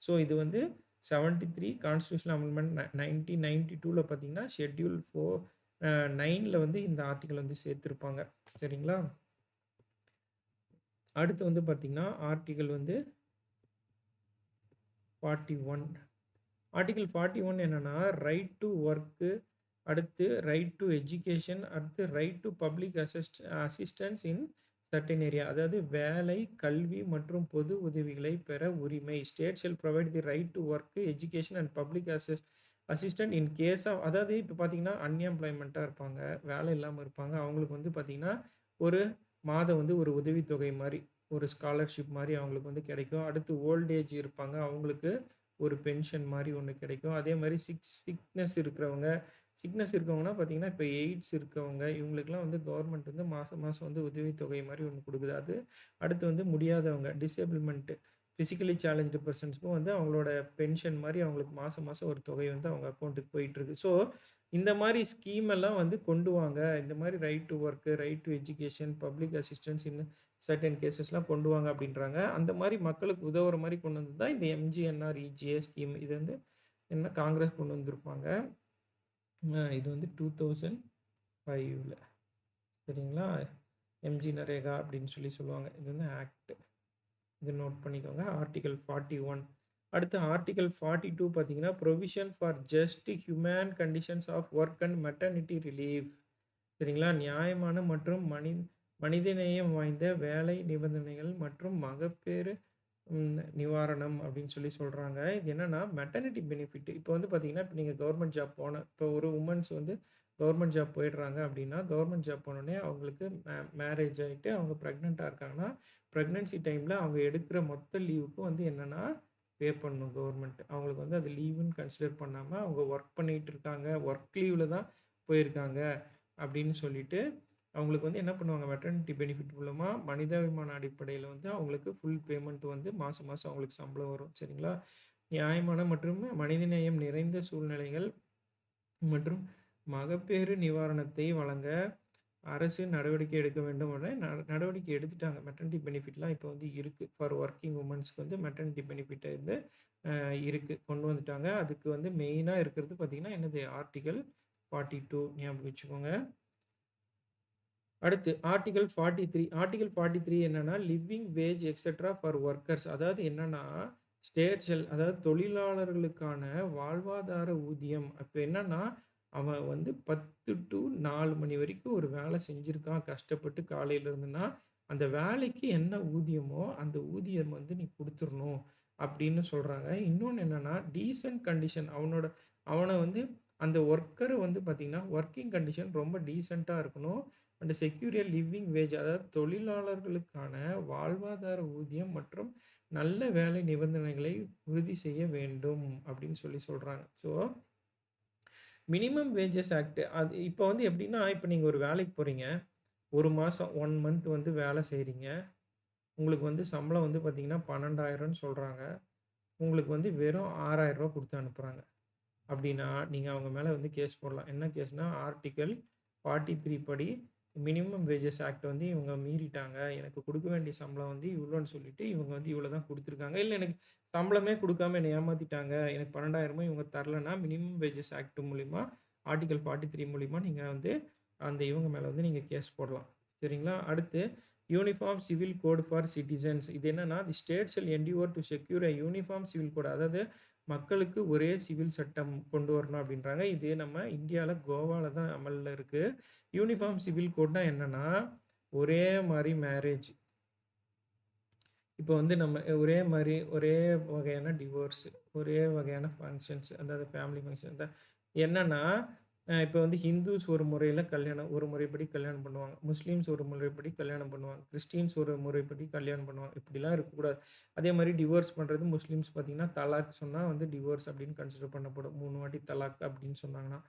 ஸோ, இது வந்து 73 கான்ஸ்டிடியூஷனல் அமெண்ட்மென்ட் 1992ல பார்த்தீங்கன்னா, ஷெட்யூல் 9ல வந்து இந்த ஆர்டிக்கிள் வந்து சேர்த்திருப்பாங்க. சரிங்களா? அடுத்து வந்து பார்த்தீங்கன்னா, ஆர்டிக்கிள் வந்து 41. ஆர்டிக்கிள் 41 என்னன்னா, ரைட் டூ வொர்க்கு, அடுத்து ரைட் டூ எஜுகேஷன், அடுத்து right to public assistance in certain area. அதாவது வேலை, கல்வி மற்றும் பொது உதவிகளை பெற உரிமை. State shall provide the right to work, education and public assistant in case of, அதாவது இப்போ பார்த்தீங்கன்னா, அன்எம்ப்ளாய்மெண்ட்டா இருப்பாங்க, வேலை இல்லாம இருப்பாங்க. அவங்களுக்கு வந்து பார்த்தீங்கன்னா, ஒரு மாதம் வந்து ஒரு உதவித்தொகை மாரி, ஒரு ஸ்காலர்ஷிப் மாரி அவங்களுக்கு வந்து கிடைக்கும். அடுத்து ஓல்ட் ஏஜ் இருப்பாங்க. அவங்களுக்கு ஒரு பென்ஷன் மாரி ஒண்ணு கிடைக்கும். அதே மாரி சிக்னஸ் இருக்கிறவங்க, சிக்னஸ் இருக்கவங்கன்னா பார்த்தீங்கன்னா, இப்ப எய்ட்ஸ் இருக்கவங்க, இவங்களுக்கெல்லாம் வந்து கவர்மெண்ட் வந்து மாசம் மாசம் வந்து உதவித்தொகை மாரி ஒண்ணு குடுக்குது. அது அடுத்து வந்து முடியாதவங்க, டிசேபிள்மென்ட் பிசிக்கலி சேலஞ்சுடு பெர்சன்ஸ்க்கும் வந்து அவங்களோட பென்ஷன் மாரி அவங்களுக்கு மாசம் மாசம் ஒரு தொகை வந்து அவங்க அக்கவுண்ட்டுக்கு போயிட்டுருக்கு. ஸோ, இந்த மாரி ஸ்கீம் எல்லாம் வந்து கொண்டு வாங்க. இந்த மாரி right to work, right to education, public assistance in certain கேஸஸ்லாம் கொண்டு வாங்க அப்படின்றாங்க. அந்த மாரி மக்களுக்கு உதவுற மாரி கொண்டு வந்தது தான் இந்த எம்ஜிஎன்ஆர்இஜிஏ ஸ்கீம். இது வந்து என்ன காங்கிரஸ் கொண்டு வந்திருப்பாங்க. இது வந்து 2005ல சரிங்களா? எம்ஜி நரேகா அப்படின்னு சொல்லுவாங்க. இது வந்து ஆக்ட். இத நோட் பண்ணிக்கோங்க. ஆர்டிகிள் 41. அடுத்து ஆர்டிகிள் 42 பார்த்தீங்கன்னா, provision for just human conditions of work and maternity relief. சரிங்களா? நியாயமான மற்றும் மனிதநேயம் வாய்ந்த வேலை நிபந்தனைகள் மற்றும் மகப்பேறு நிவாரணம் அப்படின்னு சொல்றாங்க. இது என்னன்னா மெட்டர்னிட்டி பெனிஃபிட். இப்போ வந்து பார்த்தீங்கன்னா, இப்ப நீங்க கவர்ன்மென்ட் ஜாப் இப்போ ஒரு வுமன்ஸ் வந்து கவர்ன்மென்ட் ஜாப் போயிடுறாங்க அப்படின்னா, கவர்ன்மென்ட் ஜாப் போனோனே அவங்களுக்கு மேரேஜ் ஆயிட்டு அவங்க பிரெக்னன்ட்டா இருக்காங்கன்னா, பிரெக்னன்சி டைம்ல அவங்க எடுக்கிற மொத்த லீவுக்கும் வந்து என்னன்னா, பே பண்ணணும் கவர்ன்மென்ட். அவங்களுக்கு வந்து அது லீவுன்னு கன்சிடர் பண்ணாம, அவங்க வொர்க் பண்ணிட்டு இருக்காங்க, வொர்க் லீவ்ல தான் போயிருக்காங்க அப்படின்னு சொல்லிட்டு அவங்களுக்கு வந்து என்ன பண்ணுவாங்க, மெட்டர்னிட்டி பெனிஃபிட் மூலமா மனிதாபிமான அடிப்படையில வந்து அவங்களுக்கு ஃபுல் பேமெண்ட் வந்து மாசம் மாசம் அவங்களுக்கு சம்பளம் வரும். சரிங்களா? நியாயமான மற்றும் மனிதநேயம் நிறைந்த சூழ்நிலைகள் மற்றும் மகப்பேறு நிவாரணத்தை வழங்க அரசு நடவடிக்கை எடுக்க வேண்டும் என நடவடிக்கை எடுத்துட்டாங்க. மெட்டர்னிட்டி பெனிஃபிட்லாம் இப்போ வந்து இருக்கு. ஃபார் வொர்க்கிங் வுமன்ஸ்க்கு வந்து மெட்டர்னிட்டி பெனிஃபிட் வந்து இருக்கு. கொண்டு வந்துட்டாங்க. அதுக்கு வந்து மெயினா இருக்கிறது பார்த்தீங்கன்னா, என்னது ஆர்டிகிள் 42 ஞாபகம் வச்சுக்கோங்க. அடுத்து ஆர்டிகிள் 43. ஆர்டிகிள் 43 என்னன்னா, living wage etcetera for workers. அதாவது என்னன்னா, அதாவது தொழிலாளர்களுக்கான வாழ்வாதார ஊதியம். அப்ப என்னன்னா, அவன் வந்து 10 டூ 4 மணி வரைக்கும் ஒரு வேலை செஞ்சிருக்கான் கஷ்டப்பட்டு காலையில இருந்துன்னா, அந்த வேலைக்கு என்ன ஊதியமோ, அந்த ஊதியம் வந்து நீ குடுத்துறணும் அப்படின்னு சொல்றாங்க. இன்னொன்னு என்னன்னா, டீசென்ட் கண்டிஷன் அவன வந்து அந்த வொர்க்கர் வந்து பார்த்தீங்கன்னா, வொர்க்கிங் கண்டிஷன் ரொம்ப டீசென்ட்டா இருக்கணும். And secure a living wage அதாவது தொழிலாளர்களுக்கான வாழ்வாதார ஊதியம் மற்றும் நல்ல வேலை நிபந்தனைகளை உறுதி செய்ய வேண்டும் அப்படின்னு சொல்றாங்க. ஸோ மினிமம் வேஜஸ் ஆக்ட் அது இப்போ வந்து எப்படின்னா, இப்போ நீங்க ஒரு வேலைக்கு போறீங்க. 1 மாசம் 1 மந்த் வந்து வேலை செய்றீங்க. உங்களுக்கு வந்து சம்பளம் வந்து பார்த்தீங்கன்னா 12,000ன்னு சொல்றாங்க. உங்களுக்கு வந்து வெறும் ரூ. 6,000 குடுத்து அனுப்புறாங்க. அப்படின்னா, நீங்க அவங்க மேல வந்து கேஸ் போடலாம். என்ன கேஸ்னா, ஆர்டிகிள் 43 படி மினிமம் வேஜஸ் ஆக்ட் வந்து இவங்க மீறிட்டாங்க. எனக்கு குடுக்க வேண்டிய சம்பளம் வந்து இவ்வளோன்னு சொல்லிட்டு, இவங்க வந்து இவ்வளோ தான் குடுத்துருக்காங்க. இல்ல எனக்கு சம்பளமே குடுக்காம என்ன ஏமாத்திட்டாங்க. எனக்கு 12,000 இவங்க தரலன்னா, மினிமம் வேஜஸ் ஆக்ட் மூலியமா ஆர்டிகிள் 43 மூலியமா நீங்க வந்து அந்த இவங்க மேல வந்து நீங்க கேஸ் போடலாம். சரிங்களா? அடுத்து uniform civil code for citizens. இது என்னன்னா, the state shall endeavour to secure a uniform civil code. அதாவது மக்களுக்கு ஒரே சிவில் சட்டம் கொண்டு வரணும் அப்படின்றாங்க. இது நம்ம இந்தியால கோவால தான் அமல்ல இருக்கு. யூனிஃபார்ம் சிவில் கோட்னா என்னன்னா, ஒரே மாரி மேரேஜ். இப்போ வந்து நம்ம ஒரே மாரி, ஒரே வகையான டிவோர்ஸ், ஒரே வகையான ஃபங்ஷன்ஸ், அதாவது ஃபேமிலி ஃபங்ஷன் தான். என்னன்னா, இப்போ வந்து ஹிந்துஸ் ஒரு முறையில கல்யாணம் ஒரு முறைப்படி கல்யாணம் பண்ணுவாங்க. முஸ்லீம்ஸ் ஒரு முறைப்படி கல்யாணம் பண்ணுவாங்க. கிறிஸ்டியன்ஸ் ஒரு முறைப்படி கல்யாணம் பண்ணுவாங்க. இப்படிலாம் இருக்கக்கூடாது. அதே மாரி டிவோர்ஸ் பண்றது முஸ்லீம்ஸ் பார்த்தீங்கன்னா, தலாக் சொன்னா வந்து டிவோர்ஸ் அப்படின்னு கன்சிடர் பண்ணப்படும். 3 வாட்டி தலாக் அப்படின்னு சொன்னாங்கன்னா.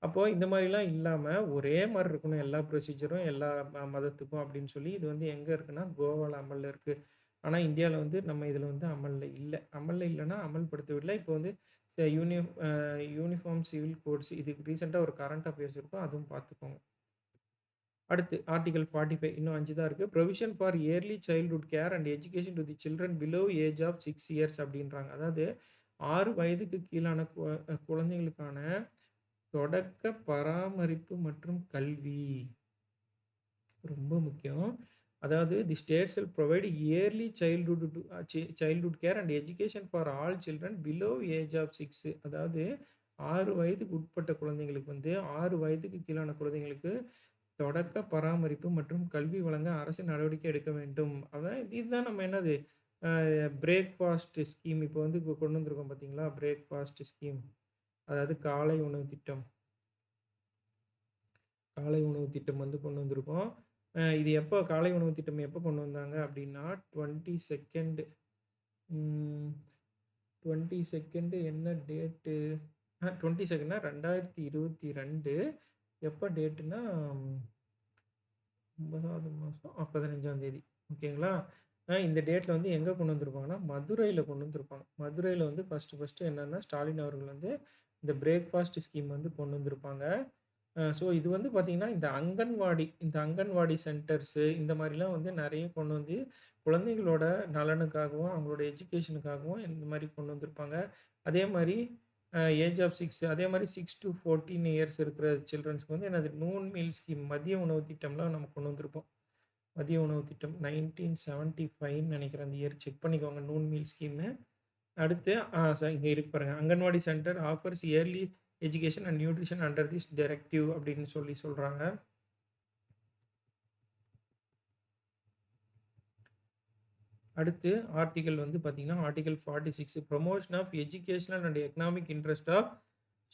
அப்போ இந்த மாரிலாம் இல்லாம, ஒரே மாரி இருக்கணும் எல்லா ப்ரொசீஜரும் எல்லா மதத்துக்கும் அப்படின்னு சொல்லி, இது வந்து எங்க இருக்குன்னா, கோவால அமல்ல இருக்கு. ஆனா, இந்தியால வந்து நம்ம இதுல வந்து அமல்ல இல்ல. அமல்ல இல்லன்னா, அமல்படுத்தவில்லை. இப்போ வந்து ச யூனி அ யூனிஃபார்ம் சிவில் கோட்ஸ் இதுக்கு ரீசென்ட்டா ஒரு கரண்ட் அஃபேர்ஸ் இருக்கும். அதுவும் பார்த்துக்கோங்க. அடுத்து ஆர்டிகிள் 45 இன்னும் 5 தான் இருக்கு. Provision for early childhood care and education to the children below age of 6 years அப்படின்றாங்க. அதாவது 6 வயதுக்கு கீழான குழந்தைகளுக்கான தொடக்க பராமரிப்பு மற்றும் கல்வி. ரொம்ப முக்கியம். அதாவது the state shall provide early childhood care and education for all children below age of 6. அதாவது 6 வயதுக்கு உட்பட்ட குழந்தைங்களுக்கு வந்து 6 வயதுக்கு கீழான குழந்தைங்களுக்கு தொடக்க பராமரிப்பு மற்றும் கல்வி வழங்க அரசு நடவடிக்கை எடுக்க வேண்டும். அதான் இதுதான் நம்ம என்னது பிரேக்ஃபாஸ்ட் ஸ்கீம் இப்போ வந்து கொண்டு வந்திருக்கோம் பார்த்தீங்களா? Breakfast scheme. அதாவது காலை உணவு திட்டம். காலை உணவு திட்டம் வந்து கொண்டு வந்திருக்கோம். இது எப்போ காலை உணவு திட்டம் எப்போ கொண்டு வந்தாங்க அப்படின்னா, 22nd ம் 22nd என்ன டேட்டு? 22 2022 எப்போ டேட்டுன்னா 9வது மாதம் 15ஆம் தேதி. ஓகேங்களா? இந்த டேட்ல வந்து எங்க கொண்டு வந்திருப்பாங்கன்னா, மதுரையில கொண்டு வந்திருப்பாங்க. மதுரையில வந்து ஃபர்ஸ்ட்டு என்னன்னா, ஸ்டாலின் அவர்கள் வந்து இந்த பிரேக்ஃபாஸ்ட் ஸ்கீம் வந்து கொண்டு வந்திருப்பாங்க. ஸோ இது வந்து பார்த்தீங்கன்னா, இந்த அங்கன்வாடி சென்டர்ஸு இந்த மாரிலாம் வந்து நெறைய கொண்டு வந்து குழந்தைகளோட நலனுக்காகவும், அவங்களோட எஜுகேஷனுக்காகவும் இந்த மாரி கொண்டு வந்திருப்பாங்க. அதே மாரி ஏஜ் ஆஃப் 6 அதே மாரி 6 டூ 14 இயர்ஸ் இருக்கிற சில்ட்ரன்ஸ்க்கு வந்து என்னது நூன் மீல் ஸ்கீம் மதிய உணவு திட்டம்லாம் நம்ம கொண்டு வந்திருப்போம். மதிய உணவு திட்டம் 1975ன்னு நெனைக்கிறேன். அந்த இயர் செக் பண்ணிக்கோங்க. Noon meal scheme. அடுத்து இங்க இருக்கு பாருங்க. Anganwadi centre offers early education and nutrition under this directive அப்படின்னு சொல்றாங்க. அடுத்து ஆர்டிகிள் வந்து பார்த்தீங்கன்னா, article 46 promotion of educational and economic interest of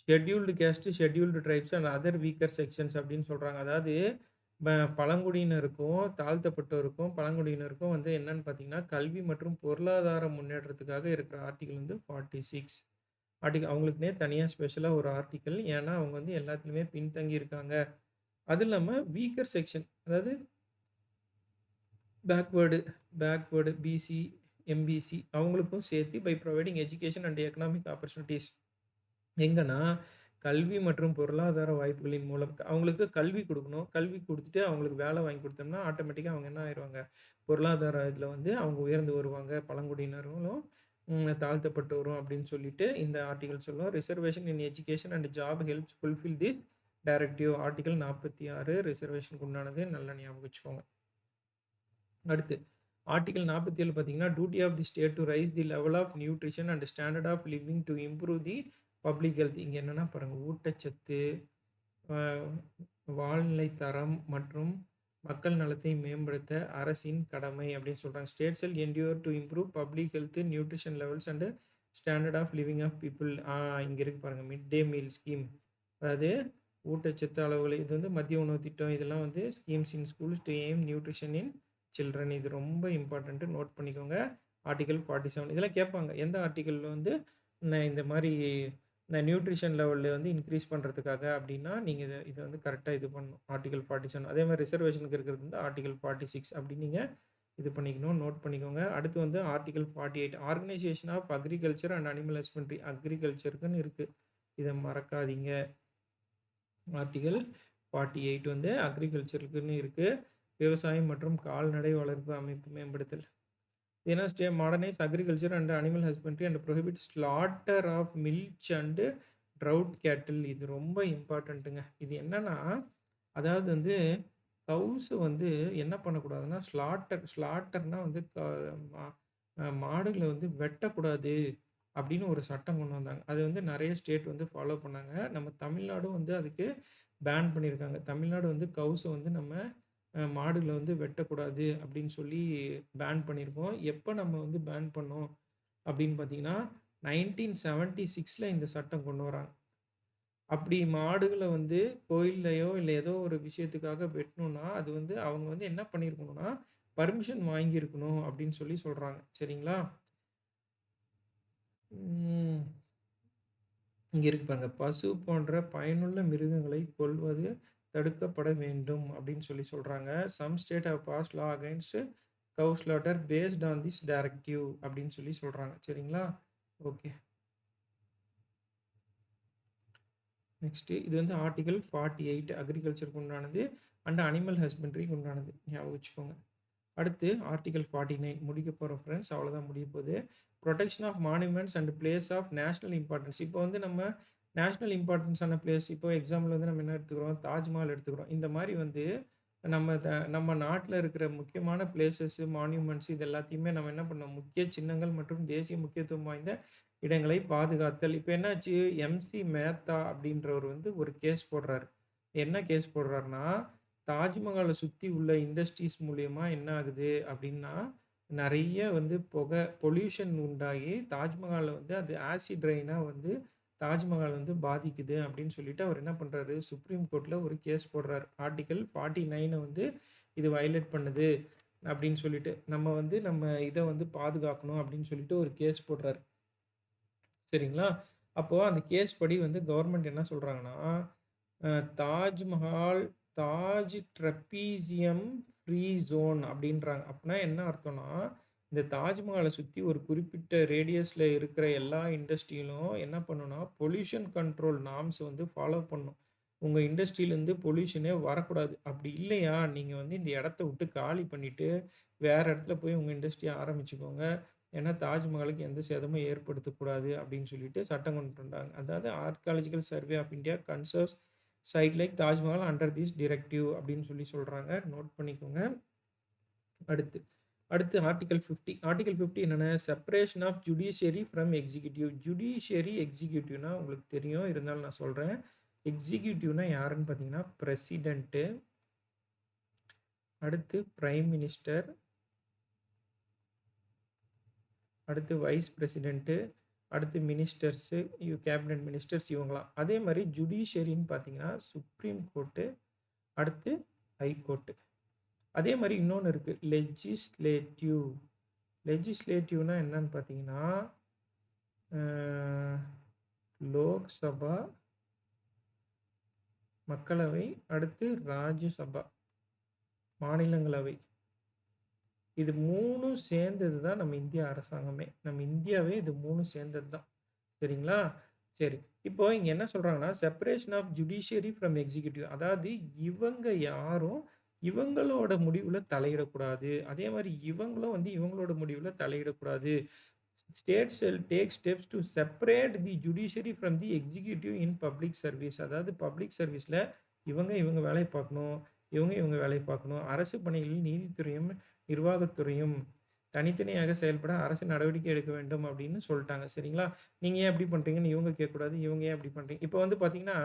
scheduled caste, scheduled tribes and other weaker sections அப்படின்னு சொல்றாங்க. அதாவது ப பழங்குடியினருக்கும், தாழ்த்தப்பட்டோருக்கும், பழங்குடியினருக்கும் வந்து என்னன்னு பார்த்தீங்கன்னா, கல்வி மற்றும் பொருளாதார முன்னேற்றத்துக்காக இருக்கிற ஆர்டிகிள் வந்து 46. அவங்களுக்குன்னே தனியா ஸ்பெஷலா ஒரு ஆர்டிக்கிள். ஏன்னா, அவங்க வந்து எல்லாத்துலயுமே பின்தங்கி இருக்காங்க. அதுவும் இல்லாம வீக்கர் செக்ஷன் அதாவது பேக்வேர்டு பேக்வேர்டு பிசி, எம்பிசி அவங்களுக்கும் சேர்த்து by providing education and economic opportunities. எங்கன்னா, கல்வி மற்றும் பொருளாதார வாய்ப்புகளின் மூலம் அவங்களுக்கு கல்வி குடுக்கணும். கல்வி குடுத்துட்டு அவங்களுக்கு வேலை வாங்கி குடுத்தோம்னா, ஆட்டோமேட்டிக்கா அவங்க என்ன ஆயிருவாங்க, பொருளாதார இதுல வந்து அவங்க உயர்ந்து வருவாங்க. பழங்குடியினர்களும், தாழ்த்தப்பட்டோரும் அப்படின்னு சொல்லிட்டு இந்த ஆர்டிகிள் சொல்லும். Reservation in education and job helps fulfil this directive. Article 46 ரிசர்வேஷனுக்கு உண்டானது. நல்லா ஞாபகம் வச்சுக்கோங்க. அடுத்து ஆர்டிகிள் 47 பார்த்தீங்கன்னா, duty of the state to raise the level of nutrition and standard of living to improve the public health. இங்க என்னன்னா பாருங்க, ஊட்டச்சத்து, அ வாழ்நிலை தரம் மற்றும் மக்கள் நலத்தை மேம்படுத்த அரசின் கடமை அப்படின்னு சொல்றாங்க. State shall endeavour to improve public health, nutrition levels and standard of living of people. இங்க இருக்கு பாருங்க, மிட் டே மீல் ஸ்கீம். அதாவது ஊட்டச்சத்து அளவுகள் இது வந்து மதிய உணவு திட்டம். இதெல்லாம் வந்து schemes in schools to aim nutrition in children. இது ரொம்ப இம்பார்ட்டன்ட், நோட் பண்ணிக்கோங்க. ஆர்டிகல் 47 இதெல்லாம் கேட்பாங்க. எந்த ஆர்டிகல் வந்து இந்த மாரி இந்த நியூட்ரிஷன் லெவல்ல வந்து இன்க்ரீஸ் பண்றதுக்காக அப்படின்னா, நீங்க இத வந்து கரெக்ட்டா இது பண்ணணும். ஆர்டிகல் 47 அதே மாரி ரிசர்வேஷனுக்கு இருக்கிறது வந்து ஆர்டிகல் 46 அப்படின்னு நீங்க இது பண்ணிக்கணும், நோட் பண்ணிக்கோங்க. அடுத்து வந்து article 48 organisation of agriculture and animal husbandry. அக்ரிகல்ச்சருக்குன்னு இருக்கு. இத மறக்காதீங்க. ஆர்டிகல் 48 வந்து அக்ரிகல்ச்சருக்குன்னு இருக்கு. விவசாயம் மற்றும் கால்நடை வளர்ப்பு அமைப்பு மேம்படுத்தல். ஏன்னா modernise agriculture and animal husbandry and prohibit slaughter of milch and draught cattle. இது ரொம்ப இம்பார்ட்டன்ட்டுங்க. இது என்னன்னா, அதாவது வந்து கவுஸ் வந்து என்ன பண்ணக்கூடாதுன்னா, ஸ்லாட்டர்னா வந்து மா மாடுகள வந்து வெட்டக்கூடாது அப்படின்னு ஒரு சட்டம் கொண்டு வந்தாங்க. அது வந்து நெறைய ஸ்டேட் வந்து ஃபாலோ பண்ணாங்க. நம்ம தமிழ்நாடும் வந்து அதுக்கு பேன் பண்ணியிருக்காங்க. தமிழ்நாடு வந்து கவுஸ வந்து நம்ம மாடுகள வந்து வெட்டக்கூடாது அப்படின்னு சொல்லி பேன் பண்ணியிருக்கோம். எப்ப நம்ம வந்து பேன் பண்ணோம் அப்படின்னு பார்த்தீங்கன்னா, 1976ல இந்த சட்டம் கொண்டு வராங்க. அப்படி மாடுகள வந்து கோயில்லயோ, இல்ல ஏதோ ஒரு விஷயத்துக்காக வெட்டணும்னா, அது வந்து அவங்க வந்து என்ன பண்ணியிருக்கணும்னா, பர்மிஷன் வாங்கியிருக்கணும் அப்படின்னு சொல்லி சொல்றாங்க. சரிங்களா? ம். இங்க இருக்கு பாருங்க. பசு போன்ற பயனுள்ள மிருகங்களை கொல்வது தடுக்கப்பட வேண்டும் அப்படின்னு சொல்லி சொல்றாங்க. Some state have passed law against cow slaughter based on this directive அப்படின்னு சொல்லி சொல்றாங்க. சரிங்களா? ஓகே. நெக்ஸ்ட் இது வந்து ஆர்டிகிள் 48 அக்ரிகல்ச்சருக்கு உண்டானது அண்ட் அனிமல் ஹஸ்பண்ட்ரிக்கு உண்டானது. ஞாபகம் வச்சுக்கோங்க. அடுத்து ஆர்டிகிள் 49 முடிக்க போறோம் ஃப்ரெண்ட்ஸ். அவ்வளோதான் முடிய போகுது. Protection of monuments and place of national importance. இப்போ வந்து நம்ம நேஷனல் இம்பார்ட்டன்ஸான பிளேஸ் இப்போ எக்ஸாம்பிள் வந்து நம்ம என்ன எடுத்துக்கிறோம், தாஜ்மஹால் எடுத்துக்கிறோம். இந்த மாரி வந்து நம்ம நாட்ல இருக்கிற முக்கியமான பிளேஸஸ், மான்யூமெண்ட்ஸ் இது எல்லாத்தையுமே நம்ம என்ன பண்ணோம், முக்கிய சின்னங்கள் மற்றும் தேசிய முக்கியத்துவம் வாய்ந்த இடங்களை பாதுகாத்தல். இப்ப என்னாச்சு, எம்.சி. மேத்தா அப்படின்றவர் வந்து ஒரு கேஸ் போடுறாரு. என்ன கேஸ் போடுறாருன்னா, தாஜ்மஹால சுத்தி உள்ள இண்டஸ்ட்ரீஸ் மூலியமா என்ன ஆகுது அப்படின்னா, நெறைய வந்து பொல்யூஷன் உண்டாகி தாஜ்மஹால வந்து அது ஆசிட் ரெயினா வந்து தாஜ்மஹால் வந்து பாதிக்குது அப்படின்னு சொல்லிட்டு அவர் என்ன பண்றாரு, சுப்ரீம் கோர்ட்ல ஒரு கேஸ் போடுறாரு. ஆர்டிகிள் 49 வந்து இது வயலேட் பண்ணுது அப்படின்னு சொல்லிட்டு, நம்ம இத வந்து பாதுகாக்கணும் அப்படின்னு சொல்லிட்டு ஒரு கேஸ் போடுறாரு. சரிங்களா? அப்போ அந்த கேஸ் படி வந்து கவர்மெண்ட் என்ன சொல்றாங்கன்னா, அ Taj Mahal, Taj trapezium free zone அப்படின்றாங்க. அப்பன்னா என்ன அர்த்தம்னா, இந்த தாஜ்மஹால சுத்தி ஒரு குறிப்பிட்ட ரேடியஸ்ல இருக்கிற எல்லா இண்டஸ்ட்ரியிலும் என்ன பண்ணும்னா, பொல்யூஷன் கண்ட்ரோல் நார்ம்ஸ் வந்து ஃபாலோ பண்ணும். உங்க இண்டஸ்ட்ரியிலேருந்து பொல்யூஷனே வரக்கூடாது. அப்படி இல்லையா, நீங்க வந்து இந்த இடத்த விட்டு காலி பண்ணிட்டு, வேற இடத்துல போய் உங்க இண்டஸ்ட்ரிய ஆரம்பிச்சுக்கோங்க. ஏன்னா தாஜ்மஹாலுக்கு எந்த சேதமும் ஏற்படுத்தக்கூடாது அப்படின்னு சொல்லிட்டு சட்டம் கொண்டு வந்தாங்க. அதாவது archaeological survey of India conserves site like Taj Mahal under this directive அப்படின்னு சொல்லி சொல்றாங்க. நோட் பண்ணிக்கோங்க. அடுத்து அடுத்து ஆர்டிகல் 50. ஆர்டிகல் 50 என்னன்னா, separation of judiciary from executive. Judiciary, எக்ஸிக்யூட்டிவ்னா உங்களுக்கு தெரியும். இருந்தாலும் நான் சொல்றேன். எக்ஸிக்யூட்டிவ்னா யாருன்னு பார்த்தீங்கன்னா, பிரசிடென்ட்டு, அடுத்து பிரைம் மினிஸ்டர், அடுத்து வைஸ் பிரசிடென்ட்டு, அடுத்து மினிஸ்டர்ஸு, கேபினட் மினிஸ்டர்ஸ் இவங்கலாம். அதே மாரி ஜுடிஷியரின்னு பார்த்தீங்கன்னா, சுப்ரீம் கோர்ட்டு, அடுத்து ஹை கோர்ட்டு. அதே மாரி இன்னொன்னு இருக்கு. லெஜிஸ்லேட்டிவ். லெஜிஸ்லேட்டிவ்னா என்னன்னு பார்த்தீங்கன்னா, அ லோக்சபா, மக்களவை, அடுத்து ராஜ்யசபா, மாநிலங்களவை. இது 3ம் சேர்ந்தது தான் நம்ம இந்திய அரசாங்கமே. நம்ம இந்தியாவே இது 3ம் சேர்ந்தது தான். சரிங்களா? சரி. இப்போ இங்க என்ன சொல்றாங்கன்னா, separation of judiciary from executive. அதாவது இவங்க யாரும் இவங்களோட முடிவுல தலையிடக்கூடாது. அதே மாரி இவங்களும் வந்து இவங்களோட முடிவுல தலையிடக்கூடாது. States shall take steps to separate the judiciary from the executive in public service. அதாவது பப்ளிக் சர்வீஸ்ல இவங்க வேலைய பார்க்கணும். இவங்க வேலைய பார்க்கணும். அரசு பணிகளில் நீதித்துறையும், நிர்வாகத்துறையும் தனித்தனியாக செயல்பட அரசு நடவடிக்கை எடுக்க வேண்டும் அப்படின்னு சொல்ட்டாங்க. சரிங்களா? நீங்க ஏன் இப்படி பண்றீங்கன்னு இவங்க கேட்கக்கூடாது. இவங்க ஏன் இப்படி பண்றீங்க? இப்போ வந்து பார்த்தீங்கன்னா,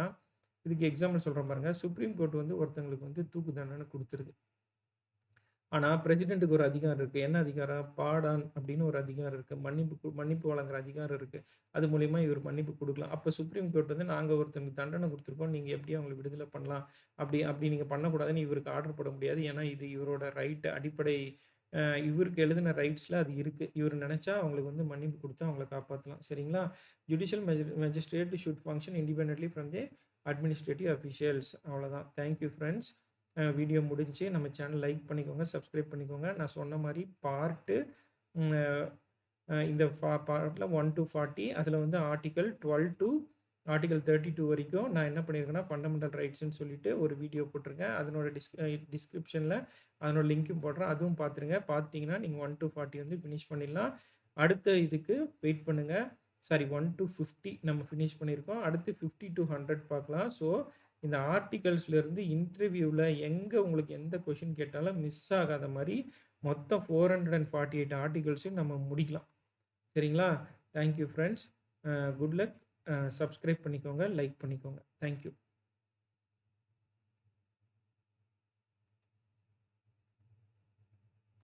இதுக்கு எக்ஸாம்பிள் சொல்றேன் பாருங்க. சுப்ரீம் கோர்ட் வந்து ஒருத்தங்களுக்கு வந்து தூக்கு தண்டனை குடுத்துருது. ஆனா, பிரசிடென்ட்க்கு ஒரு அதிகாரம் இருக்கு. என்ன அதிகாரம்? பாடான் அப்படின்னு ஒரு அதிகாரம் இருக்கு. மன்னிப்பு வழங்குற அதிகாரம் இருக்கு. அது மூலியமா இவர் மன்னிப்பு குடுக்கலாம். அப்ப சுப்ரீம் கோர்ட் வந்து நாங்க ஒருத்தங்களுக்கு தண்டனை குடுத்துருக்கோம். நீங்க எப்படி அவங்கள விடுதலை பண்ணலாம்? அப்படி அப்படி நீங்க பண்ணக்கூடாதுன்னு இவருக்கு ஆர்டர் போட முடியாது. ஏன்னா, இது இவரோட ரைட் அடிப்படை அ இவருக்கு எழுதின ரைட்ஸ்ல அது இருக்கு. இவரு நெனச்சா அவங்களுக்கு வந்து மன்னிப்பு குடுத்து அவங்கள காப்பாத்தலாம். சரிங்களா? Judicial magistrate should function independently from the administrative officials. அவ்வளோதான். Thank you friends. வீடியோ முடிஞ்சுச்சு. நம்ம சேனல் லைக் பண்ணிக்கோங்க, சப்ஸ்கிரைப் பண்ணிக்கோங்க. நான் சொன்ன மாரி பார்ட்டு ம் இந்த பார்ட்ல 1 டூ 40 அதில வந்து ஆர்டிக்கிள் 12 டூ ஆர்டிக்கிள் 32 வரைக்கும் நான் என்ன பண்ணியிருக்கேன்னா, ஃபண்டமெண்டல் ரைட்ஸ்ன்னு சொல்லிட்டு ஒரு வீடியோ போட்டிருக்கேன். அதனோட டிஸ்கிரிப்ஷன்ல அதனோட லிங்க்கும் போடுறேன். அதுவும் பார்த்துருங்க. பார்த்துட்டீங்கன்னா, நீங்க 1 டூ 40 வந்து ஃபினிஷ் பண்ணிடலாம். அடுத்த இதுக்கு வெயிட் பண்ணுங்க. சாரி 1 டூ 50 நம்ம ஃபினிஷ் பண்ணியிருக்கோம். அடுத்து 50 டூ 100 பார்க்கலாம். ஸோ இந்த ஆர்டிகல்ஸ்லேருந்து இன்டர்வியூல எங்க உங்களுக்கு எந்த கொஸ்டின் கேட்டாலும் மிஸ் ஆகாத மாரி மொத்தம் 448 ஆர்டிகல்ஸையும் நம்ம முடிக்கலாம். சரிங்களா? Thank you friends. Good luck. Subscribe பண்ணிக்கோங்க, லைக் பண்ணிக்கோங்க. Thank you.